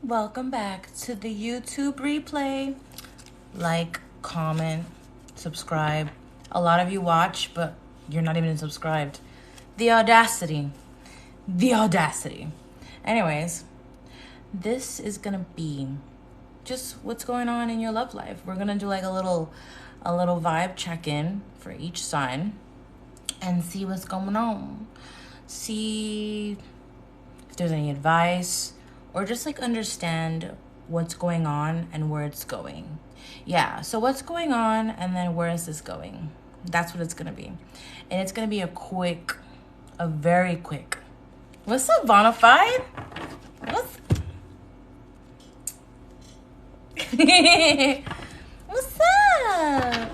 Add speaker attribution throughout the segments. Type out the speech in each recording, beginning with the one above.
Speaker 1: Welcome back to the YouTube replay. Like, comment, subscribe. A lot of you watch, but you're not even subscribed. The audacity. The audacity. Anyways, this is gonna be just what's going on in your love life. We're gonna do like a little vibe check-in for each sign and see what's going on. See if there's any advice or just like understand what's going on and where it's going. Yeah, so what's going on and then where is this going? That's what it's gonna be. And it's gonna be a very quick. What's up, Bonafide? What's What's up?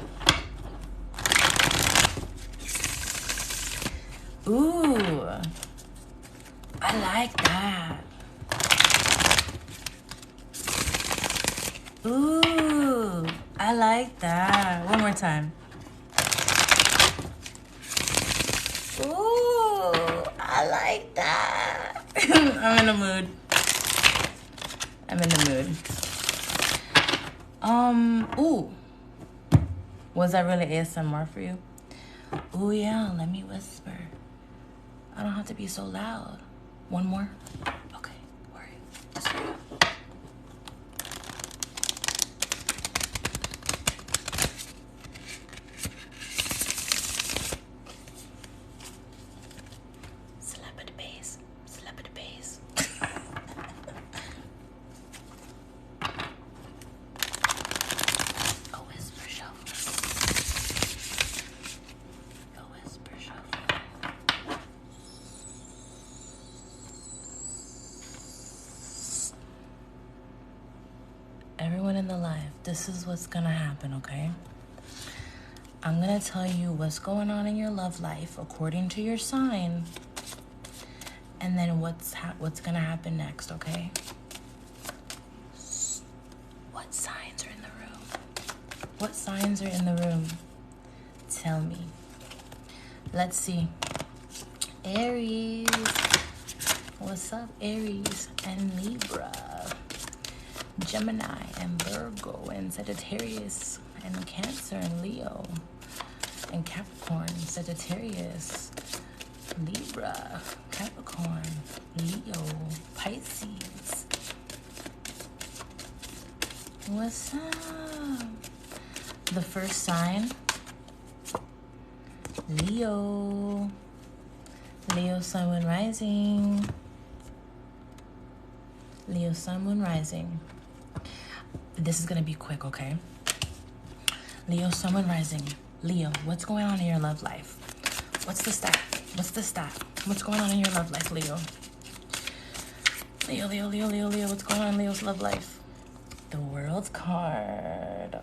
Speaker 1: Ooh, I like that. Ooh, I like that. One more time. Ooh, I like that. I'm in the mood. Ooh. Was that really ASMR for you? Ooh, yeah, let me whisper. I don't have to be so loud. One more? Okay, worry. Just hurry up. Everyone in the live, this is what's gonna happen, okay? I'm gonna tell you what's going on in your love life according to your sign, and then what's gonna happen next, okay? What signs are in the room? What signs are in the room? Tell me. Let's see. Aries. What's up, Aries and Libra? Gemini and Virgo and Sagittarius and Cancer and Leo and Capricorn, Sagittarius, Libra, Capricorn, Leo, Pisces. What's up? The first sign, Leo. Leo, Sun, Moon, Rising. Leo, Sun, Moon, Rising. This is gonna be quick, okay? Leo, Sun, Moon, Rising. Leo, what's going on in your love life? What's the stat? What's going on in your love life, Leo? Leo, what's going on in Leo's love life? The World card.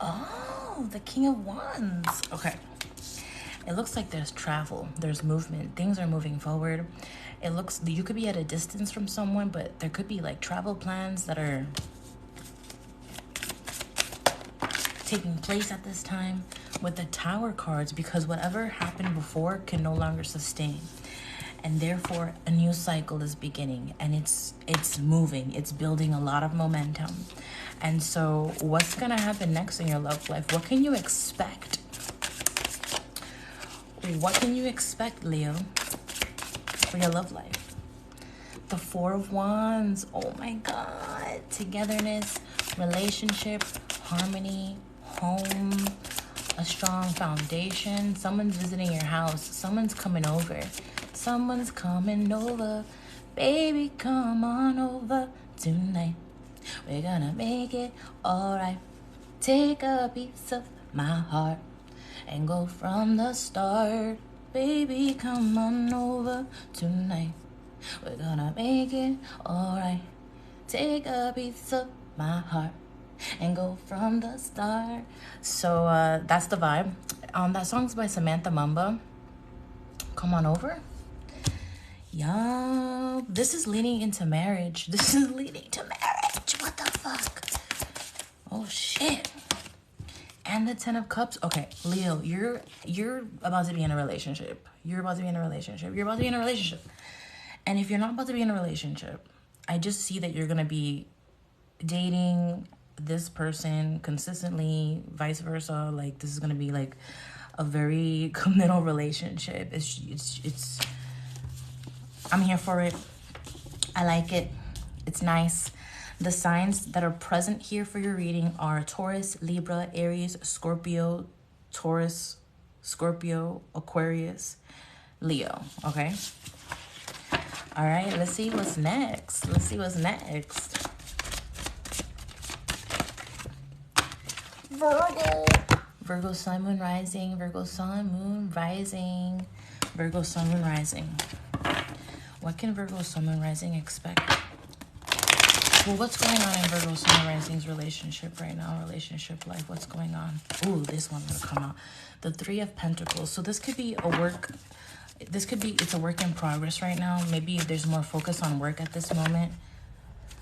Speaker 1: Oh, the King of Wands. Okay. It looks like there's travel, there's movement, things are moving forward. It looks, you could be at a distance from someone, but there could be like travel plans that are taking place at this time with the Tower cards, because whatever happened before can no longer sustain. And therefore a new cycle is beginning, and it's moving, it's building a lot of momentum. And so what's gonna happen next in your love life? What can you expect? What can you expect, Leo, for your love life? The Four of Wands. Oh my God. Togetherness, relationship, harmony, home, a strong foundation. Someone's visiting your house. Someone's coming over. Someone's coming over. Baby, come on over tonight. We're gonna make it all right. Take a piece of my heart and go from the start. Baby, come on over tonight. We're gonna make it alright. Take a piece of my heart and go from the start. So that's the vibe. That song's by Samantha Mumba. Come on over. Yeah, this is leading into marriage. What the fuck? Oh shit. And the 10 of Cups. Okay, Leo, you're about to be in a relationship. You're about to be in a relationship. You're about to be in a relationship. And if you're not about to be in a relationship, I just see that you're going to be dating this person consistently, vice versa. Like, this is going to be like a very committal relationship. It's I'm here for it. I like it. It's nice. The signs that are present here for your reading are Taurus, Libra, Aries, Scorpio, Taurus, Scorpio, Aquarius, Leo. Okay? All right, let's see what's next. Let's see what's next. Virgo. Virgo, Sun, Moon, Rising. Virgo, Sun, Moon, Rising. Virgo, Sun, Moon, Rising. What can Virgo, Sun, Moon, Rising expect? Well, what's going on in Virgo, Sun, Moon, Rising's relationship right now? Relationship life, what's going on? Ooh, this one's gonna come out. The 3 of Pentacles. So this could be a work... it's a work in progress right now. Maybe there's more focus on work at this moment.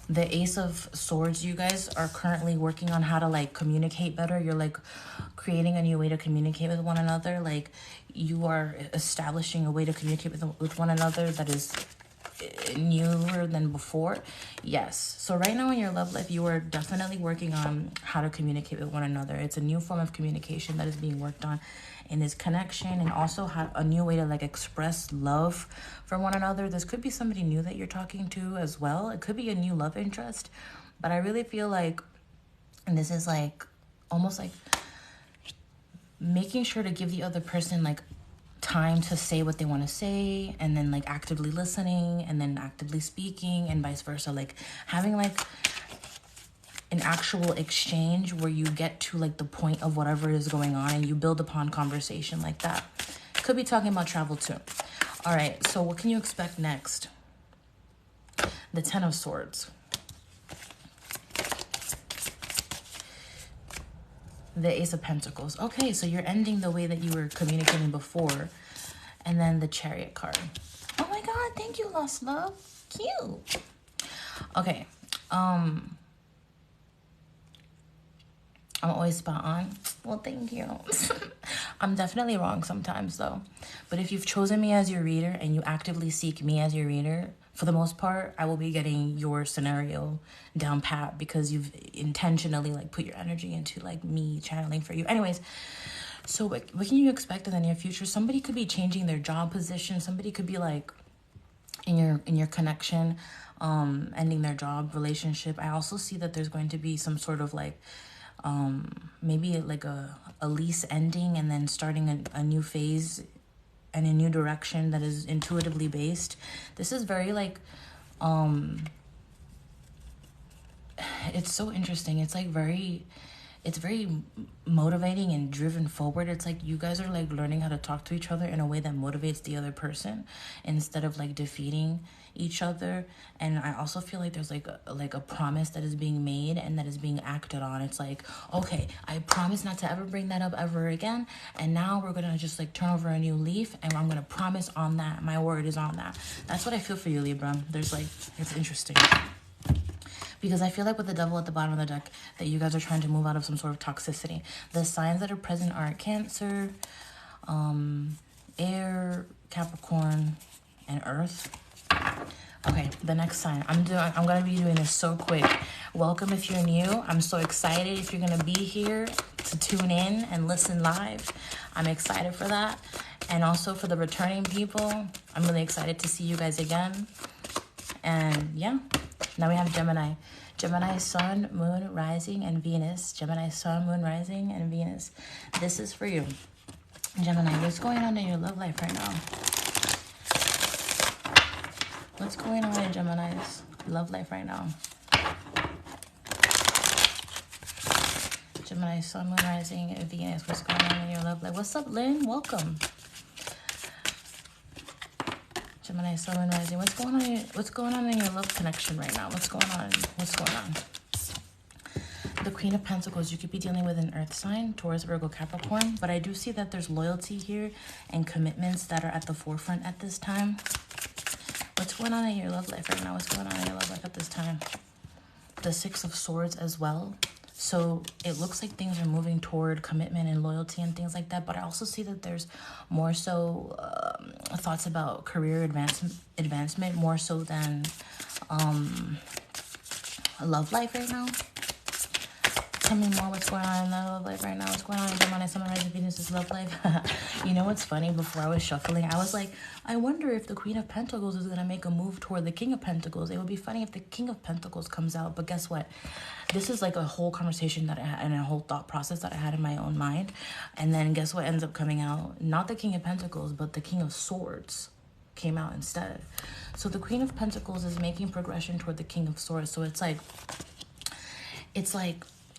Speaker 1: The Ace of Swords, you guys are currently working on how to like communicate better. You're like creating a new way to communicate with one another. Like you are establishing a way to communicate with one another that is newer than before. Yes. So right now in your love life, you are definitely working on how to communicate with one another. It's a new form of communication that is being worked on in this connection, and also have a new way to like express love for one another. This could be somebody new that you're talking to as well. It could be a new love interest, but I really feel like, and this is like almost like making sure to give the other person like time to say what they want to say, and then like actively listening, and then actively speaking, and vice versa. Like having like an actual exchange where you get to like the point of whatever is going on, and you build upon conversation like that. Could be talking about travel too. All right, so what can you expect next? The 10 of Swords. The Ace of Pentacles. Okay, so you're ending the way that you were communicating before. And then the Chariot card. Oh my God, thank you, Lost Love. Cute. Okay. I'm always spot on. Well, thank you. I'm definitely wrong sometimes though. But if you've chosen me as your reader and you actively seek me as your reader, for the most part, I will be getting your scenario down pat because you've intentionally like put your energy into like me channeling for you. Anyways, so what can you expect in the near future? Somebody could be changing their job position. Somebody could be like in your connection, ending their job relationship. I also see that there's going to be some sort of like maybe like a lease ending and then starting a new phase and a new direction that is intuitively based. This is very like it's so interesting. It's like it's very motivating and driven forward. It's like you guys are like learning how to talk to each other in a way that motivates the other person instead of like defeating each other. And I also feel like there's like a promise that is being made and that is being acted on. It's like, okay, I promise not to ever bring that up ever again, and now we're gonna just like turn over a new leaf, and I'm gonna promise on that. My word is on that. That's what I feel for you, Libra. There's like, it's interesting. Because I feel like with the Devil at the bottom of the deck, that you guys are trying to move out of some sort of toxicity. The signs that are present are Cancer, Air, Capricorn, and Earth. Okay, the next sign. I'm gonna be doing this so quick. Welcome if you're new. I'm so excited if you're gonna be here to tune in and listen live. I'm excited for that. And also for the returning people, I'm really excited to see you guys again. And yeah. Now we have Gemini. Gemini, Sun, Moon, Rising, and Venus. Gemini, Sun, Moon, Rising, and Venus. This is for you. Gemini, what's going on in your love life right now? What's going on in Gemini's love life right now? Gemini, Sun, Moon, Rising, and Venus. What's going on in your love life? What's up, Lynn? Welcome. Gemini, Sun, Moon, Rising. What's going on in your love connection right now? What's going on? What's going on? The Queen of Pentacles. You could be dealing with an Earth sign, Taurus, Virgo, Capricorn. But I do see that there's loyalty here and commitments that are at the forefront at this time. What's going on in your love life right now? What's going on in your love life at this time? The Six of Swords as well. So it looks like things are moving toward commitment and loyalty and things like that. But I also see that there's more so thoughts about career advancement more so than love life right now. Tell me more what's going on in that love life right now. What's going on in Gemini, Sun, Rising, Venus' love life? You know what's funny? Before I was shuffling, I was like, I wonder if the Queen of Pentacles is going to make a move toward the King of Pentacles. It would be funny if the King of Pentacles comes out. But guess what? This is like a whole conversation that I had and a whole thought process that I had in my own mind. And then guess what ends up coming out? Not the King of Pentacles, but the King of Swords came out instead. So the Queen of Pentacles is making progression toward the King of Swords. So it's like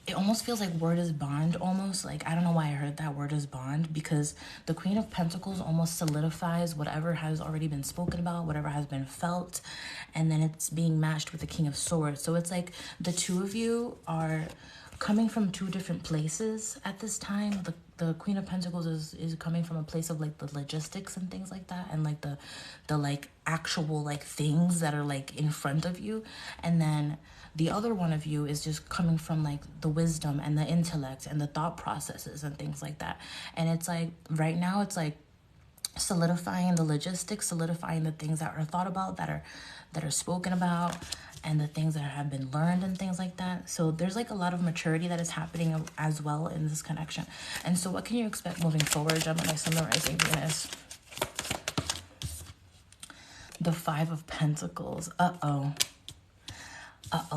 Speaker 1: it almost feels like word is bond almost. Like, I don't know why I heard that word is bond, because the Queen of Pentacles almost solidifies whatever has already been spoken about, whatever has been felt, and then it's being matched with the King of Swords. So it's like the two of you are coming from two different places at this time. The Queen of Pentacles is coming from a place of like the logistics and things like that, and like the like actual like things that are like in front of you, and then the other one of you is just coming from like the wisdom and the intellect and the thought processes and things like that. And it's like right now it's like solidifying the logistics, solidifying the things that are thought about, that are spoken about, and the things that have been learned and things like that. So there's like a lot of maturity that is happening as well in this connection. And so what can you expect moving forward, Gemini, Sun, Rising, Venus? The Five of Pentacles.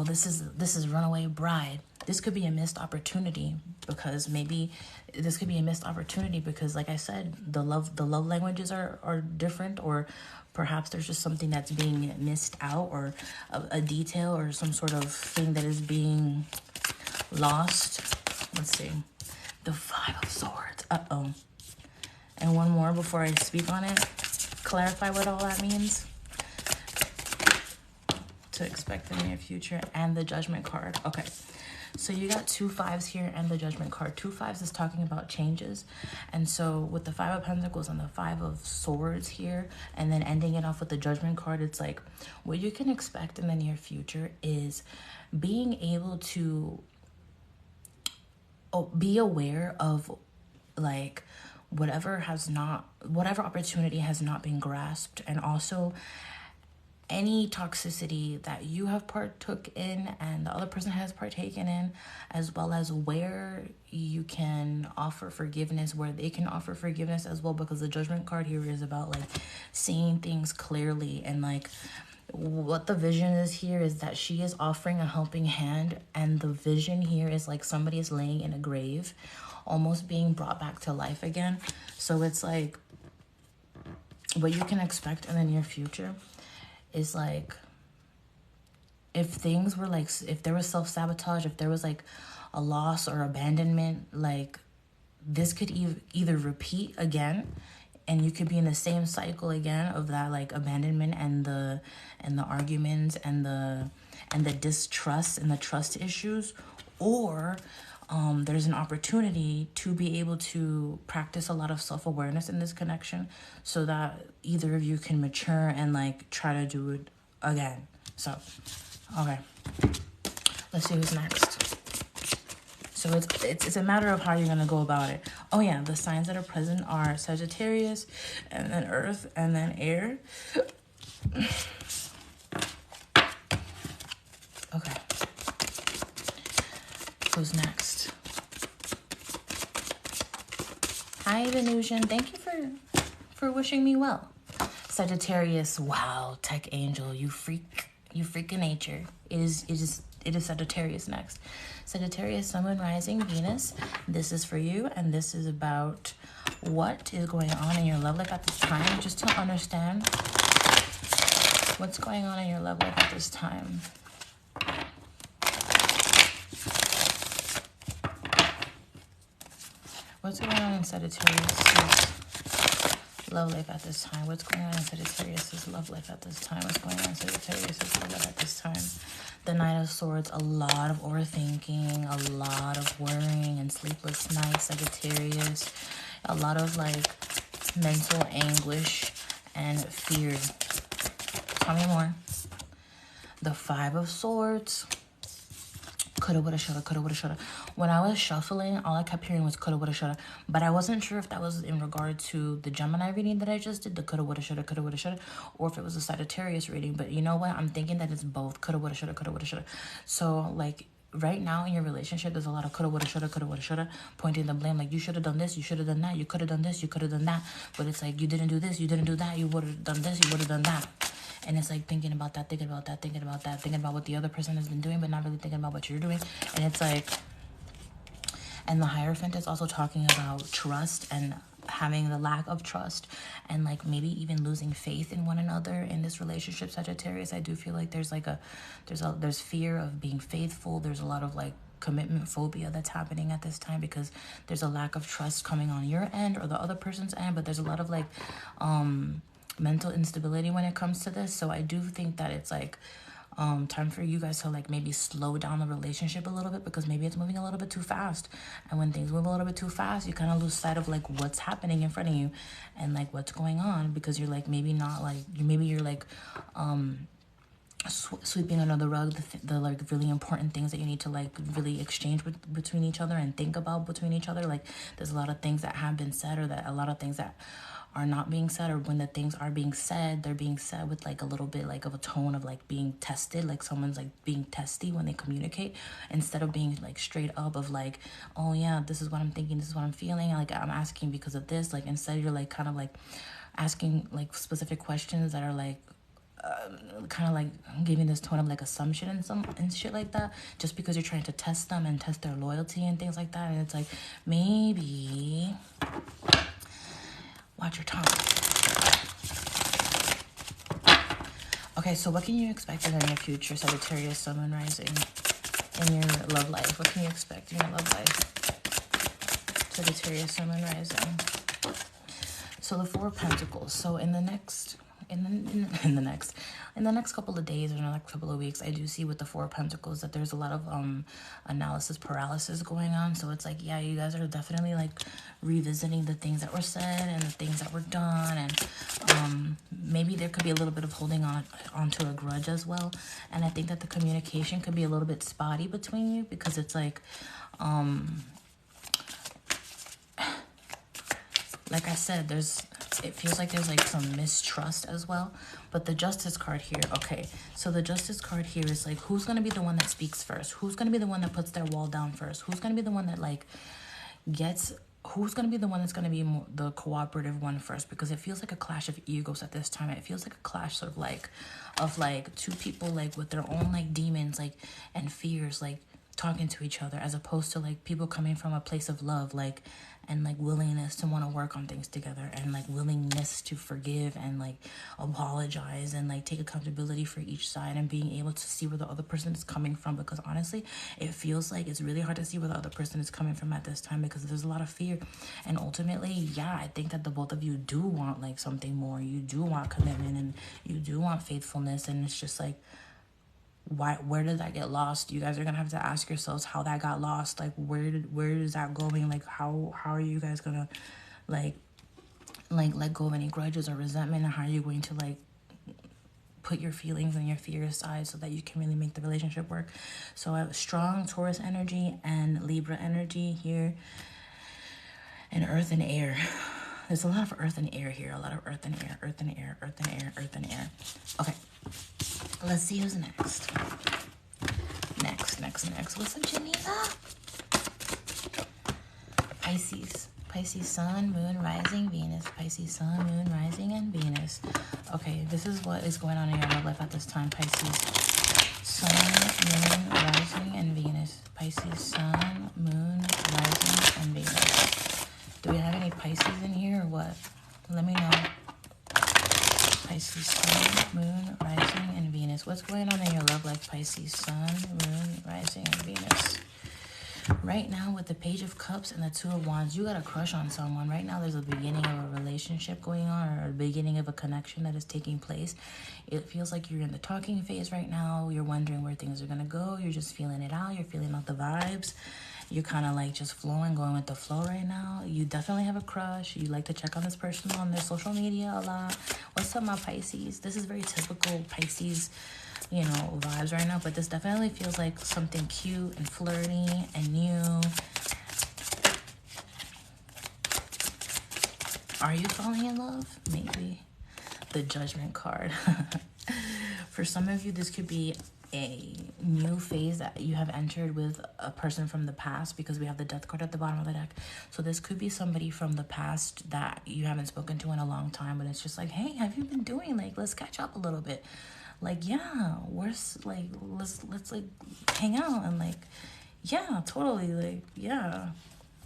Speaker 1: This is runaway bride. This could be a missed opportunity, because maybe this could be a missed opportunity because, like I said, the love languages are different, or perhaps there's just something that's being missed out, or a detail or some sort of thing that is being lost. Let's see. The Five of Swords. And one more before I speak on it. Clarify what all that means. To expect in the near future, and the Judgment card. Okay, so you got 2 5s here and the Judgment card. 2 5s is talking about changes, and so with the Five of Pentacles and the Five of Swords here, and then ending it off with the Judgment card, it's like what you can expect in the near future is being able to be aware of like whatever opportunity has not been grasped, and also any toxicity that you have partook in and the other person has partaken in, as well as where you can offer forgiveness, where they can offer forgiveness as well, because the Judgment card here is about like seeing things clearly. And like what the vision is here is that she is offering a helping hand, and the vision here is like somebody is laying in a grave, almost being brought back to life again. So it's like what you can expect in the near future is like if things were like, if there was self-sabotage, if there was like a loss or abandonment, like this could either repeat again, and you could be in the same cycle again of that like abandonment and the arguments and the distrust and the trust issues, or there's an opportunity to be able to practice a lot of self-awareness in this connection, so that either of you can mature and like try to do it again. So, okay, let's see who's next. So it's a matter of how you're gonna go about it. Oh yeah, the signs that are present are Sagittarius, and then Earth, and then Air. Okay. Who's next? Hi, Venusian. Thank you for wishing me well. Sagittarius. Wow, tech angel. You freak of nature. It is Sagittarius next. Sagittarius, Sun, Moon, Rising, Venus. This is for you, and this is about what is going on in your love life at this time. Just to understand what's going on in your love life at this time. What's going on in Sagittarius' love life at this time? What's going on in Sagittarius' love life at this time? What's going on in Sagittarius' love life at this time? The Knight of Swords, a lot of overthinking, a lot of worrying and sleepless nights, Sagittarius. A lot of like mental anguish and fear. Tell me more. The Five of Swords. Coulda, woulda, shoulda, coulda, woulda, shoulda. When I was shuffling, all I kept hearing was coulda, woulda, shoulda. But I wasn't sure if that was in regard to the Gemini reading that I just did, the coulda, woulda, shoulda, or if it was a Sagittarius reading. But you know what? I'm thinking that it's both. Coulda, woulda, shoulda. So, like, right now in your relationship, there's a lot of coulda, woulda, shoulda, pointing the blame. Like, you should have done this, you should have done that, you could have done this, you could have done that. But it's like, you didn't do this, you didn't do that, you would have done this, you would have done that. And it's like thinking about that, thinking about what the other person has been doing, but not really thinking about what you're doing. And it's like, and the Hierophant is also talking about trust and having the lack of trust, and like maybe even losing faith in one another in this relationship, Sagittarius. I do feel like there's like there's fear of being faithful. There's a lot of like commitment phobia that's happening at this time, because there's a lack of trust coming on your end or the other person's end, but there's a lot of like mental instability when it comes to this. So I do think that it's like time for you guys to like maybe slow down the relationship a little bit, because maybe it's moving a little bit too fast. And when things move a little bit too fast, you kind of lose sight of like what's happening in front of you and like what's going on, because you're like maybe not like you're like sweeping under the rug the like really important things that you need to like really exchange between each other and think about between each other. Like there's a lot of things that have been said, or that a lot of things that are not being said, or when the things are being said, they're being said with like a little bit like of a tone of like being tested, like someone's like being testy when they communicate, instead of being like straight up of like, oh yeah, this is what I'm thinking, this is what I'm feeling, like I'm asking because of this. Like instead you're like kind of like asking like specific questions that are like kind of like giving this tone of like assumption and shit like that, just because you're trying to test them and test their loyalty and things like that. And it's like, maybe watch your tongue. Okay, so what can you expect in the near future, Sagittarius, Sun, Moon, Rising, in your love life? What can you expect in your love life, Sagittarius, Sun, Moon, Rising? So the Four of Pentacles. So in the next couple of days or in the next couple of weeks, I do see with the Four of Pentacles that there's a lot of analysis paralysis going on. So it's like, yeah, you guys are definitely like revisiting the things that were said and the things that were done, and maybe there could be a little bit of holding onto a grudge as well. And I think that the communication could be a little bit spotty between you, because it's like I said, it feels like there's like some mistrust as well. But the Justice card here, okay, so the Justice card here is like, who's going to be the one that speaks first? Who's going to be the one that puts their wall down first? Who's going to be the one that like who's going to be the one that's going to be the cooperative one first? Because it feels like a clash of egos at this time. It feels like a clash of like two people like with their own like demons like and fears like talking to each other, as opposed to like people coming from a place of love, like, and like willingness to want to work on things together, and like willingness to forgive and like apologize and like take accountability for each side, and being able to see where the other person is coming from. Because honestly, it feels like it's really hard to see where the other person is coming from at this time, because there's a lot of fear. And ultimately, yeah, I think that the both of you do want like something more. You do want commitment, and you do want faithfulness, and it's just like, where did that get lost? You guys are gonna have to ask yourselves how that got lost. Like where is that going? Like how are you guys gonna like let go of any grudges or resentment, and how are you going to like put your feelings and your fears aside so that you can really make the relationship work? So I have strong Taurus energy and Libra energy here, and earth and air. There's a lot of earth and air here. A lot of earth and air, earth and air, earth and air, earth and air. Okay. Let's see who's next. Next. What's up, Geneva? Pisces. Pisces, Sun, Moon, Rising, Venus. Pisces, Sun, Moon, Rising, and Venus. Okay, this is what is going on in your love life at this time, Pisces. Sun, Moon, Rising, and Venus. Pisces, Sun, Moon, Rising, and Venus. Do we have any Pisces in here or what? Let me know. Pisces, Sun, Moon, Rising, and Venus. What's going on in your love life, Pisces, Sun, Moon, Rising, and Venus? Right now, with the Page of Cups and the Two of Wands, you got a crush on someone. Right now, there's a beginning of a relationship going on, or a beginning of a connection that is taking place. It feels like you're in the talking phase right now. You're wondering where things are going to go. You're just feeling it out. You're feeling out the vibes. You're kind of like just flowing, going with the flow right now. You definitely have a crush. You like to check on this person on their social media a lot. What's up, my Pisces? This is very typical Pisces you know, vibes right now, but this definitely feels like something cute and flirty and new. Are you falling in love? Maybe. The Judgment card. For some of you, this could be a new phase that you have entered with a person from the past, because we have the Death card at the bottom of the deck. So this could be somebody from the past that you haven't spoken to in a long time, but it's just like, hey, have you been doing? Like, let's catch up a little bit. Like, yeah, let's like hang out and like, yeah, totally, like, yeah.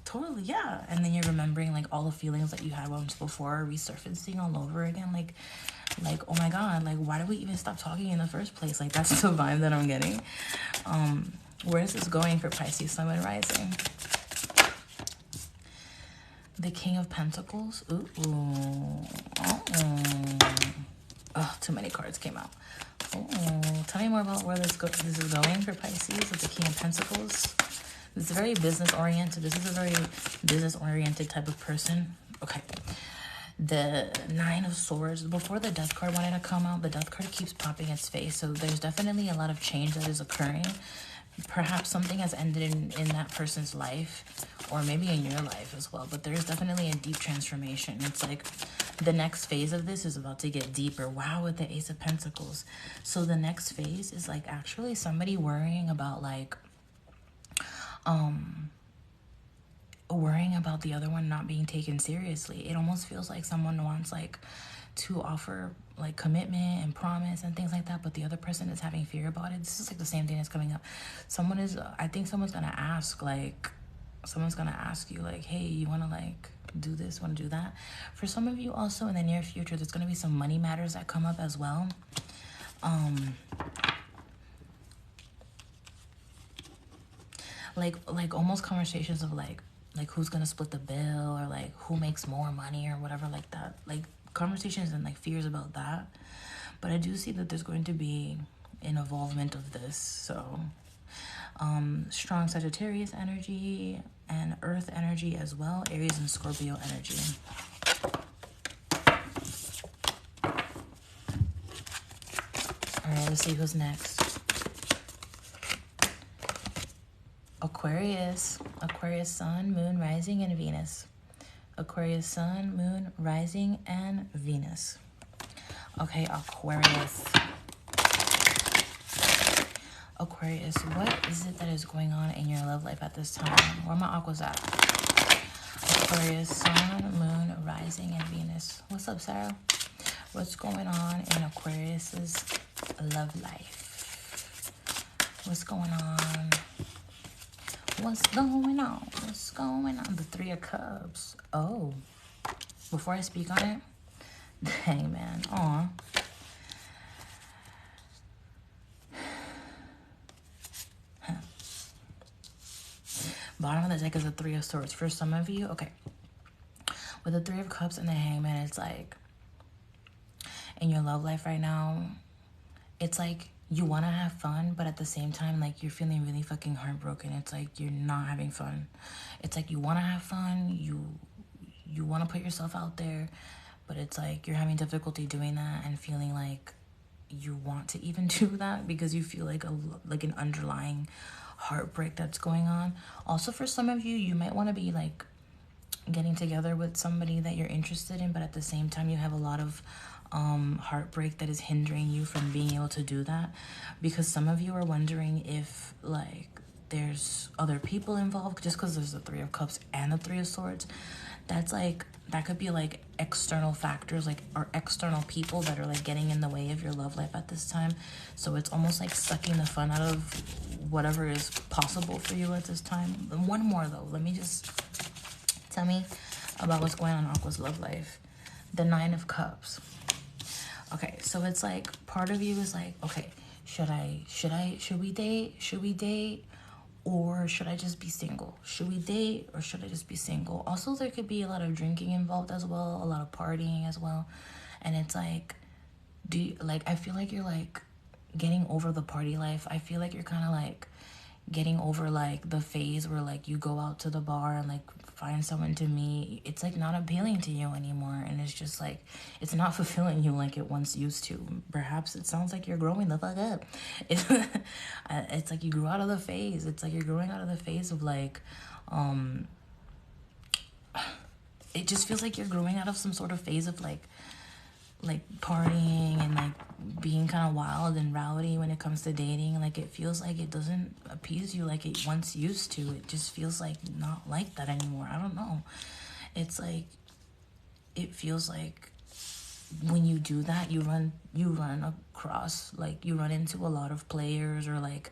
Speaker 1: Totally, yeah. And then you're remembering like all the feelings that you had once before resurfacing all over again. Like, oh my God, like, why did we even stop talking in the first place? Like, that's the vibe that I'm getting. Where is this going for Pisces, Sun, and Rising? The King of Pentacles. Ooh. Oh, too many cards came out. Oh, tell me more about where this is going for Pisces with the King of Pentacles. This is very business-oriented. This is a very business-oriented type of person. Okay. The Nine of Swords. Before the Death card wanted to come out, the Death card keeps popping its face. So there's definitely a lot of change that is occurring. Perhaps something has ended in that person's life, or maybe in your life as well. But there's definitely a deep transformation. It's like the next phase of this is about to get deeper. Wow, with the Ace of Pentacles. So the next phase is like actually somebody worrying about like worrying about the other one not being taken seriously. It almost feels like someone wants like to offer like commitment and promise and things like that, but the other person is having fear about it. This is like the same thing that's coming up. I think someone's gonna ask you like, hey, you want to like do this, want to do that? For some of you also in the near future, there's going to be some money matters that come up as well. Like almost conversations of like who's gonna split the bill, or like who makes more money or whatever, like that, like conversations and like fears about that. But I do see that there's going to be an involvement of this. So strong Sagittarius energy and earth energy as well, Aries and Scorpio energy. All right, let's see who's next. Aquarius. Aquarius sun, moon, rising, and Venus. Aquarius sun, moon, rising, and Venus. Okay, Aquarius. Aquarius, what is it that is going on in your love life at this time? Where my aquas at? Aquarius sun, moon, rising, and Venus. What's up, Sarah? What's going on in Aquarius's love life? What's going on? What's going on? What's going on? The Three of Cups. Oh, before I speak on it, dang, man. Aw. Bottom of the deck is the Three of Swords. For some of you, okay, with the Three of Cups and the Hangman, it's like in your love life right now, it's like you want to have fun, but at the same time, like, you're feeling really fucking heartbroken. It's like you're not having fun. It's like you want to have fun, you want to put yourself out there, but it's like you're having difficulty doing that and feeling like you want to even do that because you feel like an underlying heartbreak that's going on. Also, for some of you, you might want to be like getting together with somebody that you're interested in, but at the same time you have a lot of heartbreak that is hindering you from being able to do that, because some of you are wondering if like there's other people involved, just because there's the Three of Cups and the Three of Swords. That's like, that could be like external factors, like, or external people that are like getting in the way of your love life at this time. So it's almost like sucking the fun out of whatever is possible for you at this time. And one more though, let me just tell me about what's going on in Aqua's love life. The Nine of Cups. Okay, so it's like part of you is like, okay, should we date, or should I just be single? Should we date, or should I just be single? Also, there could be a lot of drinking involved as well, a lot of partying as well. And it's like, I feel like you're like getting over the party life. I feel like you're kind of like getting over like the phase where like you go out to the bar and like find someone to meet, it's like not appealing to you anymore, and it's just like it's not fulfilling you like it once used to. Perhaps it sounds like you're growing the fuck up. It's like you grew out of the phase. It's like you're growing out of the phase of like it just feels like you're growing out of some sort of phase of like partying and like being kind of wild and rowdy when it comes to dating. Like it feels like it doesn't appease you like it once used to. It just feels like not like that anymore. I don't know. It's like it feels like when you do that, you run across, like you run into a lot of players, or like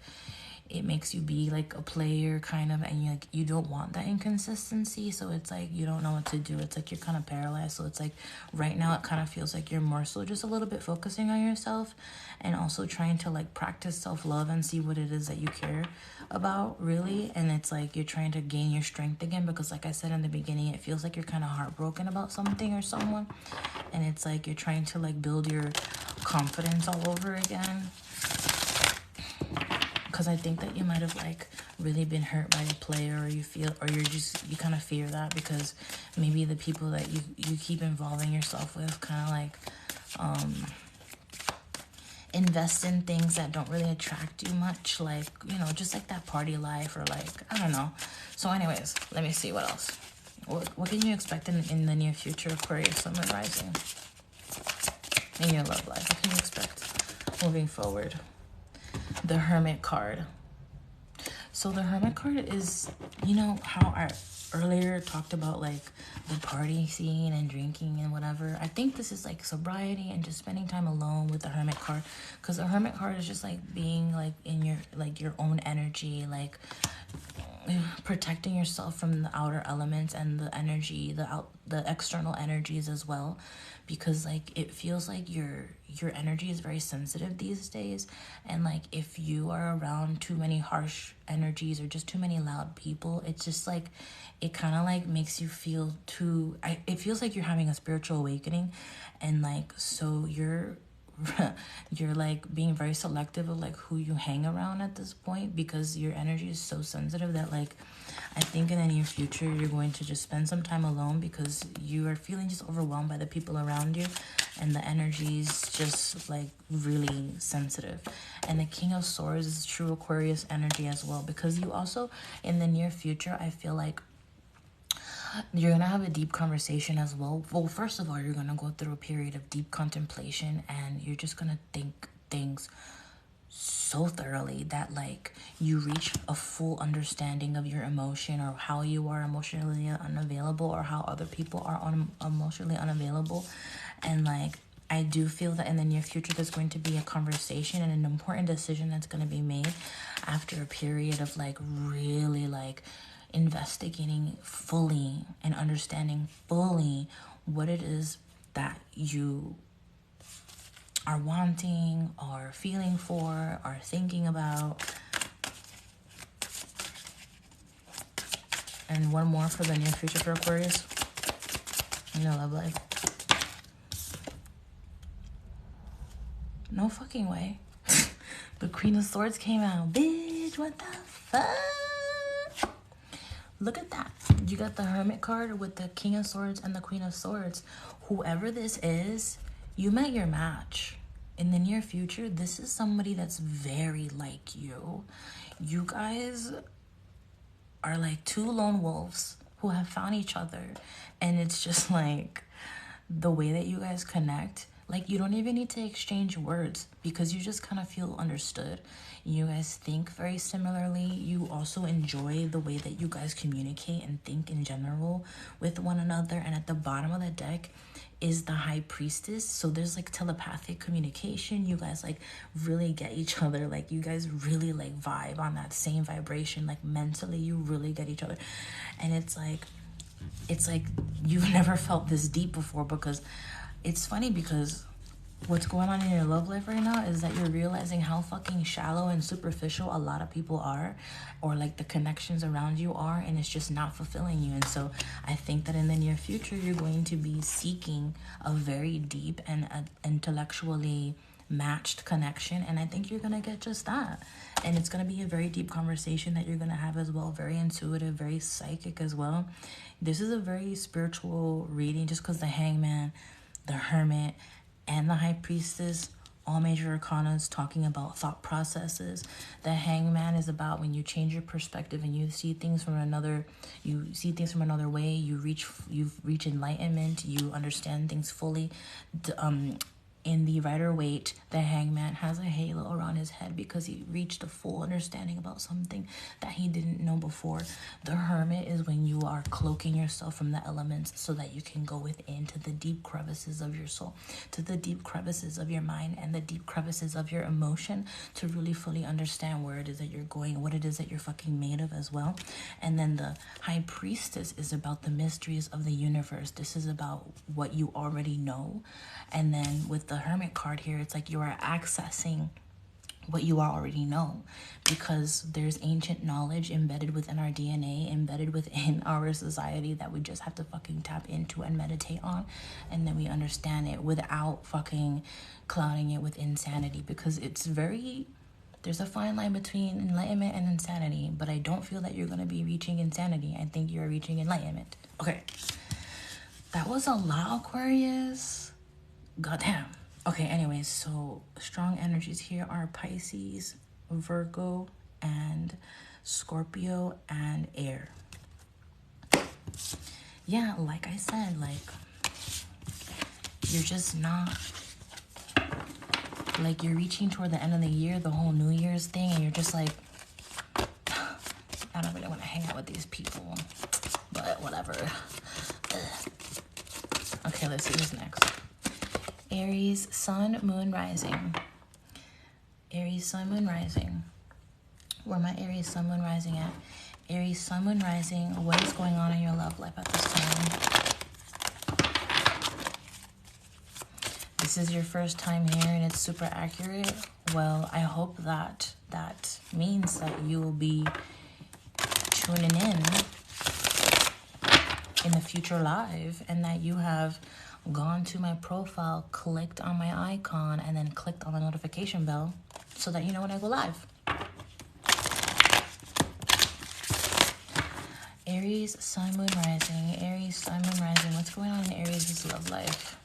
Speaker 1: it makes you be like a player kind of, and you don't want that inconsistency, so it's like you don't know what to do. It's like you're kind of paralyzed. So it's like right now it kind of feels like you're more so just a little bit focusing on yourself, and also trying to like practice self-love and see what it is that you care about really. And it's like you're trying to gain your strength again, because like I said in the beginning, it feels like you're kind of heartbroken about something or someone, and it's like you're trying to like build your confidence all over again. Because I think that you might have like really been hurt by a player, or you kind of fear that because maybe the people that you keep involving yourself with kind of like invest in things that don't really attract you much, like, you know, just like that party life, or like, I don't know. So anyways, let me see what else. What can you expect in the near future, Aquarius, Sun, and Rising? In your love life, what can you expect moving forward? The Hermit card. So the Hermit card is, you know how I earlier talked about like the party scene and drinking and whatever. I think this is like sobriety and just spending time alone with the Hermit card, because the Hermit card is just like being like in your own energy, like protecting yourself from the outer elements and the energy, the external energies as well, because like it feels like your energy is very sensitive these days, and like if you are around too many harsh energies or just too many loud people, it's just like it kind of like makes you feel it feels like you're having a spiritual awakening, and like so you're like being very selective of like who you hang around at this point, because your energy is so sensitive that like I think in the near future you're going to just spend some time alone, because you are feeling just overwhelmed by the people around you, and the energy is just like really sensitive. And the King of Swords is true Aquarius energy as well, because you also in the near future, I feel like you're gonna have a deep conversation as well. Well, first of all, you're gonna go through a period of deep contemplation, and you're just gonna think things so thoroughly that like you reach a full understanding of your emotion, or how you are emotionally unavailable, or how other people are emotionally unavailable. And like I do feel that in the near future there's going to be a conversation and an important decision that's going to be made after a period of like really like investigating fully and understanding fully what it is that you are wanting, or feeling for, or thinking about. And one more for the near future for Aquarius in your love life. No fucking way. The Queen of Swords came out. Bitch, what the fuck? Look at that. You got the Hermit card with the King of Swords and the Queen of Swords. Whoever this is, you met your match. In the near future, this is somebody that's very like you. You guys are like two lone wolves who have found each other. And it's just like the way that you guys connect. Like you don't even need to exchange words, because you just kind of feel understood. You guys think very similarly. You also enjoy the way that you guys communicate and think in general with one another. And at the bottom of the deck is the High Priestess. So there's like telepathic communication. You guys like really get each other. Like you guys really like vibe on that same vibration. Like mentally you really get each other. And it's like you've never felt this deep before, because it's funny, because what's going on in your love life right now is that you're realizing how fucking shallow and superficial a lot of people are, or like the connections around you are, and it's just not fulfilling you. And so I think that in the near future you're going to be seeking a very deep and intellectually matched connection, and I think you're gonna get just that. And it's gonna be a very deep conversation that you're gonna have as well, very intuitive, very psychic as well. This is a very spiritual reading, just because the Hangman, the Hermit, and the High Priestess, all major arcanas talking about thought processes. The Hangman is about when you change your perspective and you see things from another way. You reach enlightenment. You understand things fully. In the Rider-Waite, the Hangman has a halo around his head because he reached a full understanding about something that he didn't know before. The Hermit is when you are cloaking yourself from the elements so that you can go within to the deep crevices of your soul, to the deep crevices of your mind, and the deep crevices of your emotion to really fully understand where it is that you're going, what it is that you're fucking made of as well. And then the High Priestess is about the mysteries of the universe. This is about what you already know. And then with the Hermit card here, it's like you are accessing what you already know, because there's ancient knowledge embedded within our DNA, embedded within our society, that we just have to fucking tap into and meditate on, and then we understand it without fucking clouding it with insanity, because there's a fine line between enlightenment and insanity, but I don't feel that you're going to be reaching insanity. I think you're reaching enlightenment. Okay, that was a lot, Aquarius. Goddamn. Okay, anyways, so strong energies here are Pisces, Virgo, and Scorpio, and air. Yeah, like I said, like, you're just not, like, you're reaching toward the end of the year, the whole New Year's thing, and you're just like, I don't really want to hang out with these people, but whatever. Ugh. Okay, let's see who's next. Aries, Sun, Moon, Rising. Aries, Sun, Moon, Rising. Where my Aries, Sun, Moon, Rising at? Aries, Sun, Moon, Rising. What is going on in your love life at this time? This is your first time here and it's super accurate. Well, I hope that that means that you will be tuning in the future live, and that you have gone to my profile, clicked on my icon, and then clicked on the notification bell so that you know when I go live. Aries, Sun, Moon, Rising. Aries, Sun, Moon, Rising. What's going on in Aries' love life?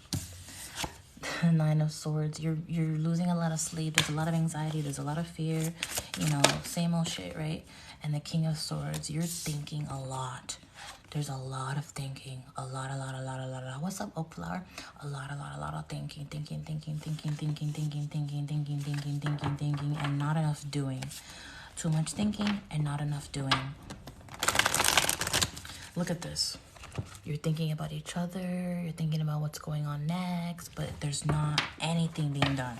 Speaker 1: Nine of Swords. You're losing a lot of sleep. There's a lot of anxiety. There's a lot of fear. You know, same old shit, right? And the King of Swords. You're thinking a lot. There's a lot of thinking. A lot. What's up, Oakflower? A lot of thinking, and not enough doing. Too much thinking and not enough doing. Look at this. You're thinking about each other. You're thinking about what's going on next, but there's not anything being done.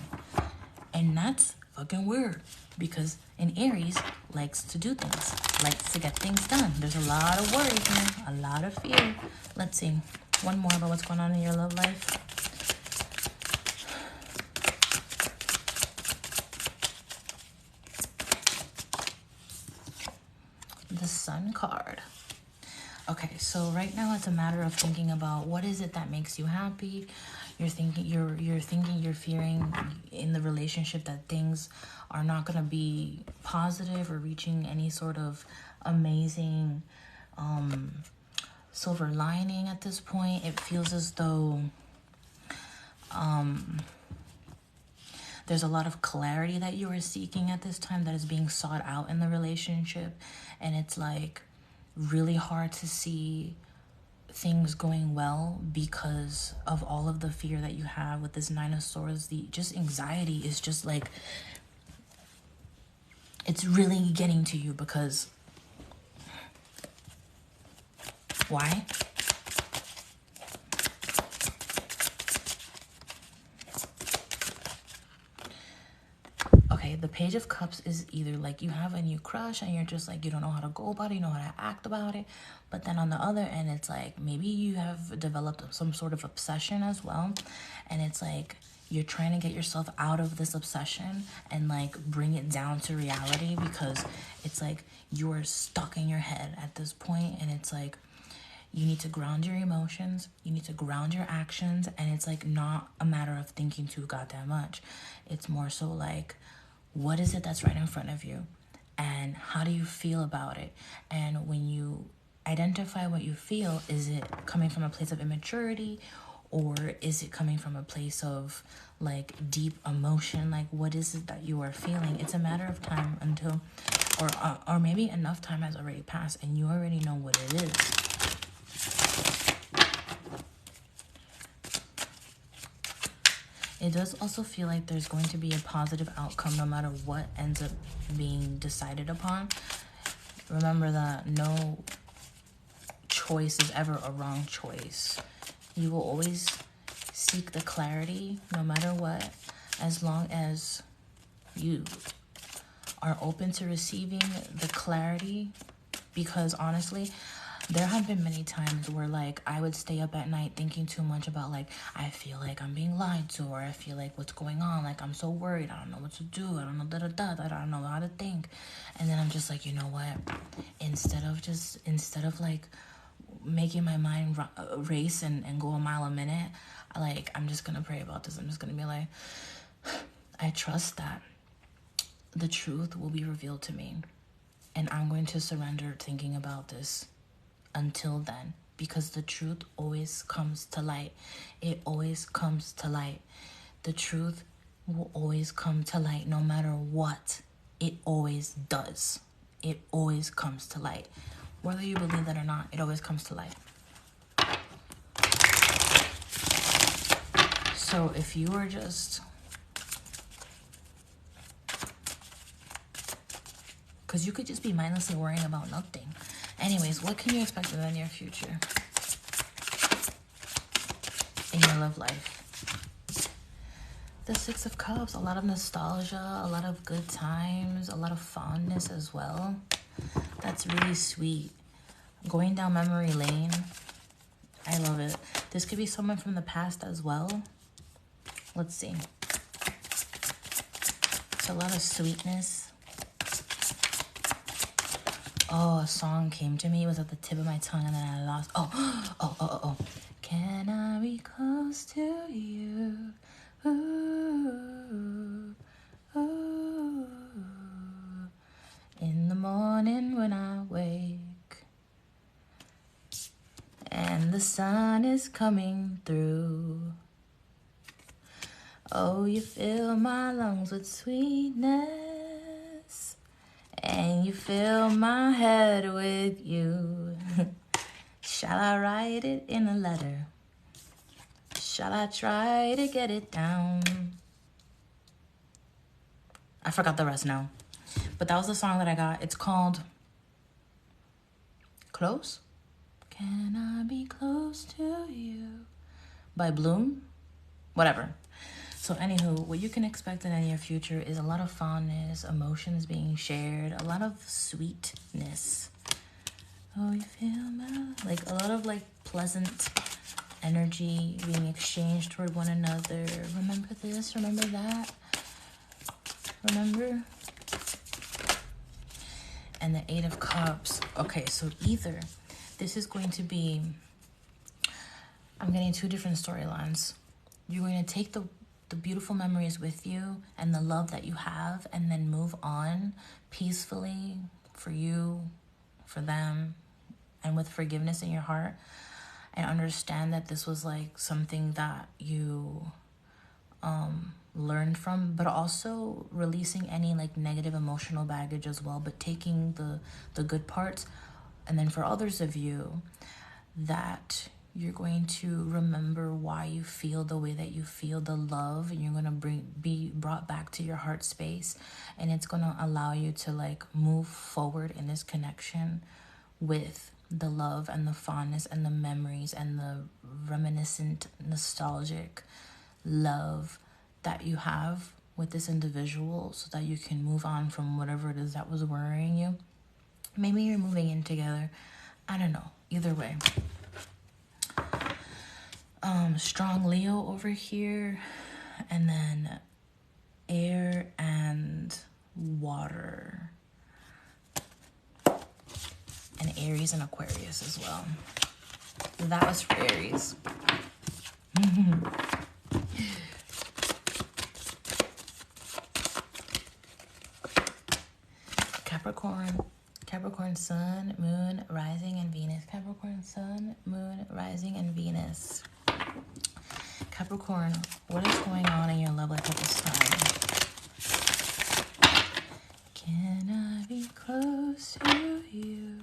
Speaker 1: And that's fucking weird, because an Aries likes to do things, likes to get things done. There's a lot of worry here, a lot of fear. Let's see. One more about what's going on in your love life. The Sun card. Okay, so right now it's a matter of thinking about what is it that makes you happy. You're fearing in the relationship that things are not going to be positive or reaching any sort of amazing silver lining at this point. It feels as though there's a lot of clarity that you are seeking at this time that is being sought out in the relationship, and it's like really hard to see things going well because of all of the fear that you have with this Nine of Swords. The just anxiety is just like, it's really getting to you, because why? Okay, the Page of Cups is either like you have a new crush and you're just like, you don't know how to go about it, you know how to act about it. But then on the other end, it's like maybe you have developed some sort of obsession as well. And it's like you're trying to get yourself out of this obsession and like bring it down to reality, because it's like you're stuck in your head at this point. And it's like You need to ground your emotions. You need to ground your actions. And it's like not a matter of thinking too goddamn much. It's more so like, what is it that's right in front of you? And how do you feel about it? And when you identify what you feel, is it coming from a place of immaturity, or is it coming from a place of like deep emotion? Like, what is it that you are feeling? It's a matter of time until, or maybe enough time has already passed and you already know what it is. It does also feel like there's going to be a positive outcome no matter what ends up being decided upon. Remember that no choice is ever a wrong choice. You will always seek the clarity no matter what, as long as you are open to receiving the clarity. Because honestly, there have been many times where like I would stay up at night thinking too much about like, I feel like I'm being lied to, or I feel like what's going on, like I'm so worried, I don't know what to do, I don't know I don't know how to think. And then I'm just like, you know what, instead of like making my mind race and go a mile a minute, like I'm just gonna pray about this. I'm just gonna be like, I trust that the truth will be revealed to me, and I'm going to surrender thinking about this until then, because the truth always comes to light. It always comes to light. The truth will always come to light no matter what. It always does. It always comes to light. Whether you believe that or not, it always comes to light. So if you are just, because you could just be mindlessly worrying about nothing. Anyways, what can you expect in the near future in your love life? The Six of Cups, a lot of nostalgia, a lot of good times, a lot of fondness as well. That's really sweet. Going down memory lane. I love it. This could be someone from the past as well. Let's see. It's a lot of sweetness. Oh, a song came to me. It was at the tip of my tongue and then I lost. Oh. Can I be close to you? Ooh, ooh. In the morning when I wake and the sun is coming through. Oh, you fill my lungs with sweetness, and you fill my head with you. Shall I write it in a letter? Shall I try to get it down? I forgot the rest now. But that was the song that I got. It's called Close? Can I be close to you? By Bloom? Whatever. So anywho, what you can expect in the near future is a lot of fondness, emotions being shared, a lot of sweetness. Oh, you feel my... like a lot of like pleasant energy being exchanged toward one another. Remember this, remember that. Remember? And the Eight of Cups. Okay, so either this is going to be... I'm getting two different storylines. You're going to take the beautiful memories with you and the love that you have, and then move on peacefully for you, for them, and with forgiveness in your heart, and understand that this was like something that you learned from, but also releasing any like negative emotional baggage as well, but taking the good parts. And then for others of you, that you're going to remember why you feel the way that you feel, the love, and you're going to be brought back to your heart space, and it's going to allow you to like move forward in this connection with the love and the fondness and the memories and the reminiscent, nostalgic love that you have with this individual, so that you can move on from whatever it is that was worrying you. Maybe you're moving in together. I don't know. Either way. Strong Leo over here, and then air and water, and Aries and Aquarius as well. That was for Aries. Capricorn sun, moon, rising, and Venus. Capricorn sun, moon, rising, and Venus. Capricorn, what is going on in your love life at this time? Can I be close to you?